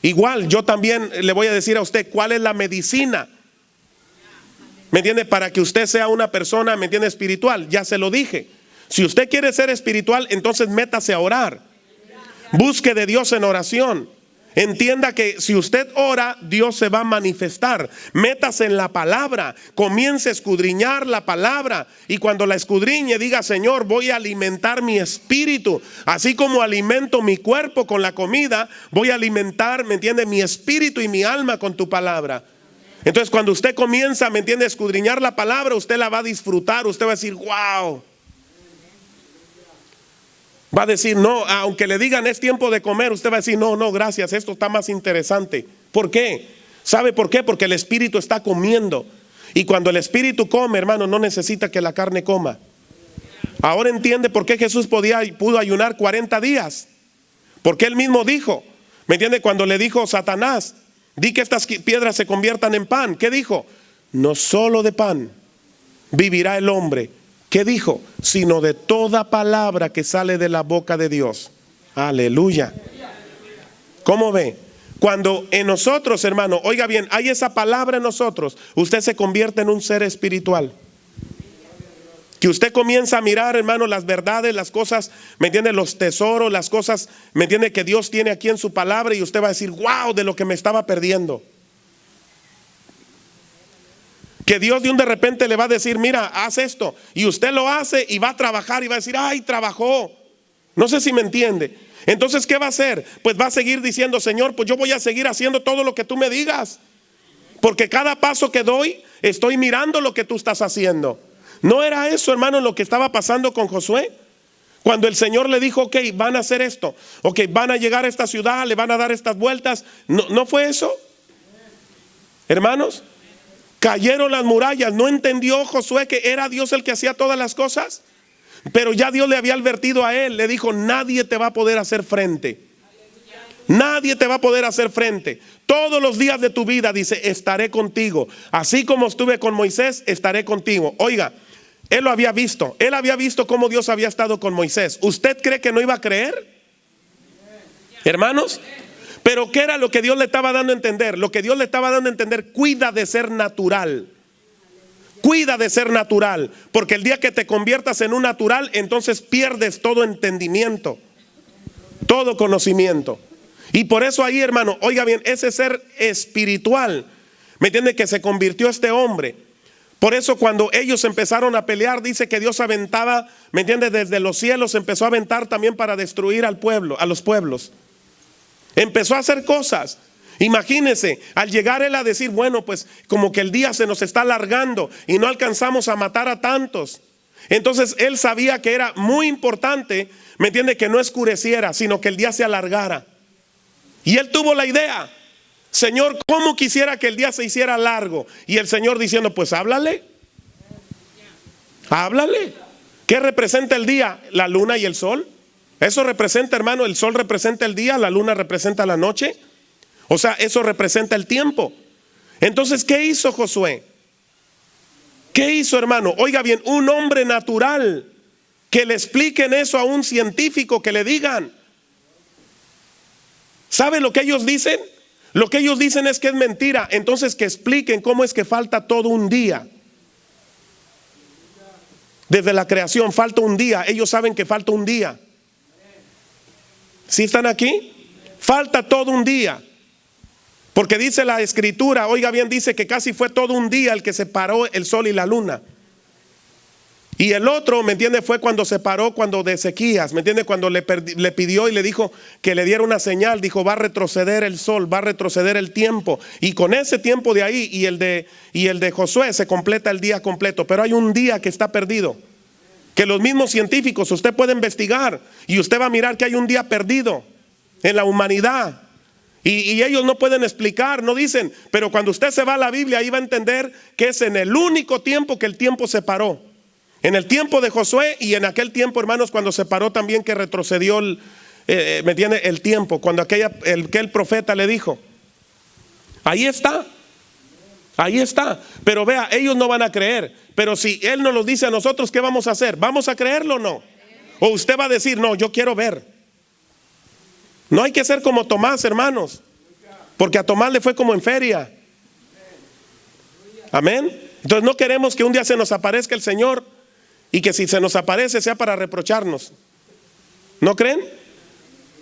Igual, yo también le voy a decir a usted, ¿cuál es la medicina? ¿Me entiende? Para que usted sea una persona, ¿me entiende?, espiritual. Ya se lo dije. Si usted quiere ser espiritual, entonces métase a orar. Busque de Dios en oración. Entienda que si usted ora, Dios se va a manifestar. Métase en la palabra. Comience a escudriñar la palabra. Y cuando la escudriñe, diga, Señor, voy a alimentar mi espíritu. Así como alimento mi cuerpo con la comida, voy a alimentar, ¿me entiende?, mi espíritu y mi alma con tu palabra. Entonces cuando usted comienza, ¿me entiende?, a escudriñar la palabra, usted la va a disfrutar. Usted va a decir, wow. Va a decir, no, aunque le digan es tiempo de comer, usted va a decir, no, gracias, esto está más interesante. ¿Por qué? ¿Sabe por qué? Porque el espíritu está comiendo. Y cuando el espíritu come, hermano, no necesita que la carne coma. Ahora entiende por qué Jesús pudo ayunar 40 días. Porque Él mismo dijo, ¿me entiende? Cuando le dijo Satanás, di que estas piedras se conviertan en pan. ¿Qué dijo? No solo de pan vivirá el hombre. ¿Qué dijo? Sino de toda palabra que sale de la boca de Dios. Aleluya. ¿Cómo ve? Cuando en nosotros, hermano, oiga bien, hay esa palabra en nosotros, usted se convierte en un ser espiritual. Que usted comienza a mirar, hermano, las verdades, las cosas, ¿me entiende?, los tesoros, las cosas, ¿me entiende?, que Dios tiene aquí en su palabra, y usted va a decir, wow, de lo que me estaba perdiendo. Que Dios de repente le va a decir, mira, haz esto. Y usted lo hace y va a trabajar y va a decir, ay, trabajó. No sé si me entiende. Entonces, ¿qué va a hacer? Pues va a seguir diciendo, Señor, pues yo voy a seguir haciendo todo lo que tú me digas. Porque cada paso que doy, estoy mirando lo que tú estás haciendo. ¿No era eso, hermano, lo que estaba pasando con Josué? Cuando el Señor le dijo, ok, van a hacer esto. Ok, van a llegar a esta ciudad, le van a dar estas vueltas. ¿No fue eso? Hermanos, cayeron las murallas. ¿No entendió Josué que era Dios el que hacía todas las cosas? Pero ya Dios le había advertido a él. Le dijo, nadie te va a poder hacer frente. Nadie te va a poder hacer frente. Todos los días de tu vida, dice, estaré contigo. Así como estuve con Moisés, estaré contigo. Oiga, él lo había visto. Él había visto cómo Dios había estado con Moisés. ¿Usted cree que no iba a creer? Hermanos, pero ¿qué era lo que Dios le estaba dando a entender? Lo que Dios le estaba dando a entender, cuida de ser natural. Cuida de ser natural. Porque el día que te conviertas en un natural, entonces pierdes todo entendimiento, todo conocimiento. Y por eso ahí, hermano, oiga bien, ese ser espiritual, ¿me entiende?, que se convirtió este hombre. Por eso cuando ellos empezaron a pelear, dice que Dios aventaba, ¿me entiende?, desde los cielos empezó a aventar también para destruir al pueblo, a los pueblos. Empezó a hacer cosas. Imagínense, al llegar él a decir, bueno, pues como que el día se nos está alargando y no alcanzamos a matar a tantos. Entonces él sabía que era muy importante, ¿me entiende?, que no oscureciera, sino que el día se alargara. Y él tuvo la idea, Señor, ¿cómo quisiera que el día se hiciera largo? Y el Señor diciendo, pues háblale. Háblale. ¿Qué representa el día? La luna y el sol. Eso representa, hermano, el sol representa el día, la luna representa la noche. O sea, eso representa el tiempo. Entonces, ¿qué hizo Josué? ¿Qué hizo, hermano? Oiga bien, un hombre natural, que le expliquen eso a un científico, que le digan. ¿Sabe lo que ellos dicen? Lo que ellos dicen es que es mentira. Entonces que expliquen cómo es que falta todo un día. Desde la creación falta un día. Ellos saben que falta un día. ¿Sí están aquí? Falta todo un día. Porque dice la escritura, oiga bien, dice que casi fue todo un día el que separó el sol y la luna. Y el otro, ¿me entiende? Fue cuando se paró, cuando de Ezequías, ¿me entiende? Cuando le pidió y le dijo que le diera una señal. Dijo, va a retroceder el sol, va a retroceder el tiempo. Y con ese tiempo de ahí y el de Josué se completa el día completo. Pero hay un día que está perdido, que los mismos científicos, usted puede investigar y usted va a mirar que hay un día perdido en la humanidad. Y ellos no pueden explicar, no dicen. Pero cuando usted se va a la Biblia, ahí va a entender que es en el único tiempo que el tiempo se paró. En el tiempo de Josué y en aquel tiempo, hermanos, cuando se paró también, que retrocedió ¿me entiende? El tiempo, cuando aquel profeta le dijo. Ahí está. Ahí está. Pero vea, ellos no van a creer. Pero si Él nos lo dice a nosotros, ¿qué vamos a hacer? ¿Vamos a creerlo o no? O usted va a decir, no, yo quiero ver. No hay que ser como Tomás, hermanos, porque a Tomás le fue como en feria. Amén. Entonces no queremos que un día se nos aparezca el Señor y que si se nos aparece sea para reprocharnos. ¿No creen?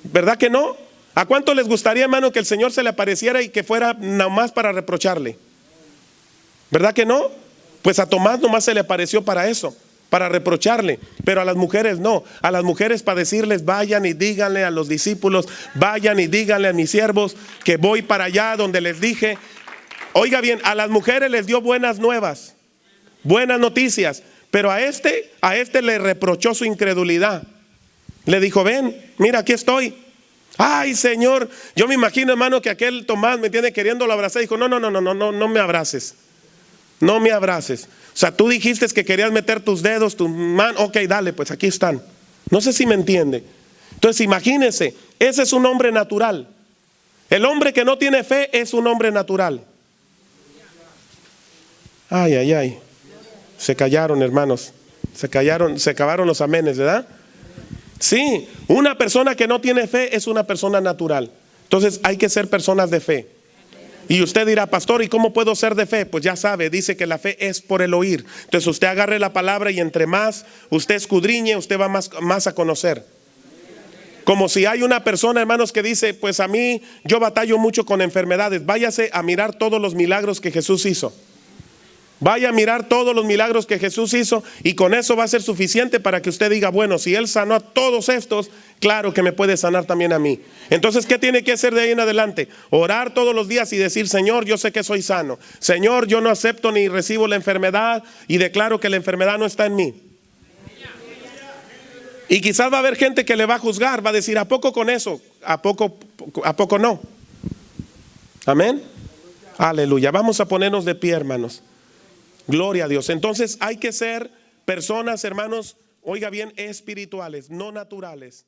¿Verdad que no? ¿A cuánto les gustaría, hermano, que el Señor se le apareciera y que fuera nomás para reprocharle? ¿Verdad que no? Pues a Tomás nomás se le apareció para eso, para reprocharle. Pero a las mujeres no. A las mujeres para decirles, vayan y díganle a los discípulos, vayan y díganle a mis siervos que voy para allá donde les dije. Oiga bien, a las mujeres les dio buenas nuevas, buenas noticias. Pero a este le reprochó su incredulidad. Le dijo, ven, mira, aquí estoy. Ay, Señor, yo me imagino, hermano, que aquel Tomás, ¿me entiende? Queriéndolo abrazar, dijo, no me abraces. No me abraces. O sea, tú dijiste que querías meter tus dedos, tu mano. Ok, dale, pues aquí están. No sé si me entiende. Entonces imagínense, ese es un hombre natural. El hombre que no tiene fe es un hombre natural. Ay. Se callaron, hermanos. Se acabaron los amenes, ¿verdad? Sí, una persona que no tiene fe es una persona natural. Entonces hay que ser personas de fe. Y usted dirá, pastor, ¿y cómo puedo ser de fe? Pues ya sabe, dice que la fe es por el oír. Entonces usted agarre la palabra y entre más usted escudriñe, usted va más a conocer. Como si hay una persona, hermanos, que dice, pues a mí yo batallo mucho con enfermedades. Váyase a mirar todos los milagros que Jesús hizo. Vaya a mirar todos los milagros que Jesús hizo y con eso va a ser suficiente para que usted diga, bueno, si Él sanó a todos estos, claro que me puede sanar también a mí. Entonces, ¿qué tiene que hacer de ahí en adelante? Orar todos los días y decir, Señor, yo sé que soy sano. Señor, yo no acepto ni recibo la enfermedad y declaro que la enfermedad no está en mí. Y quizás va a haber gente que le va a juzgar, va a decir, ¿a poco con eso? ¿A poco no? Amén. Aleluya. Vamos a ponernos de pie, hermanos. Gloria a Dios. Entonces hay que ser personas, hermanos, oiga bien, espirituales, no naturales.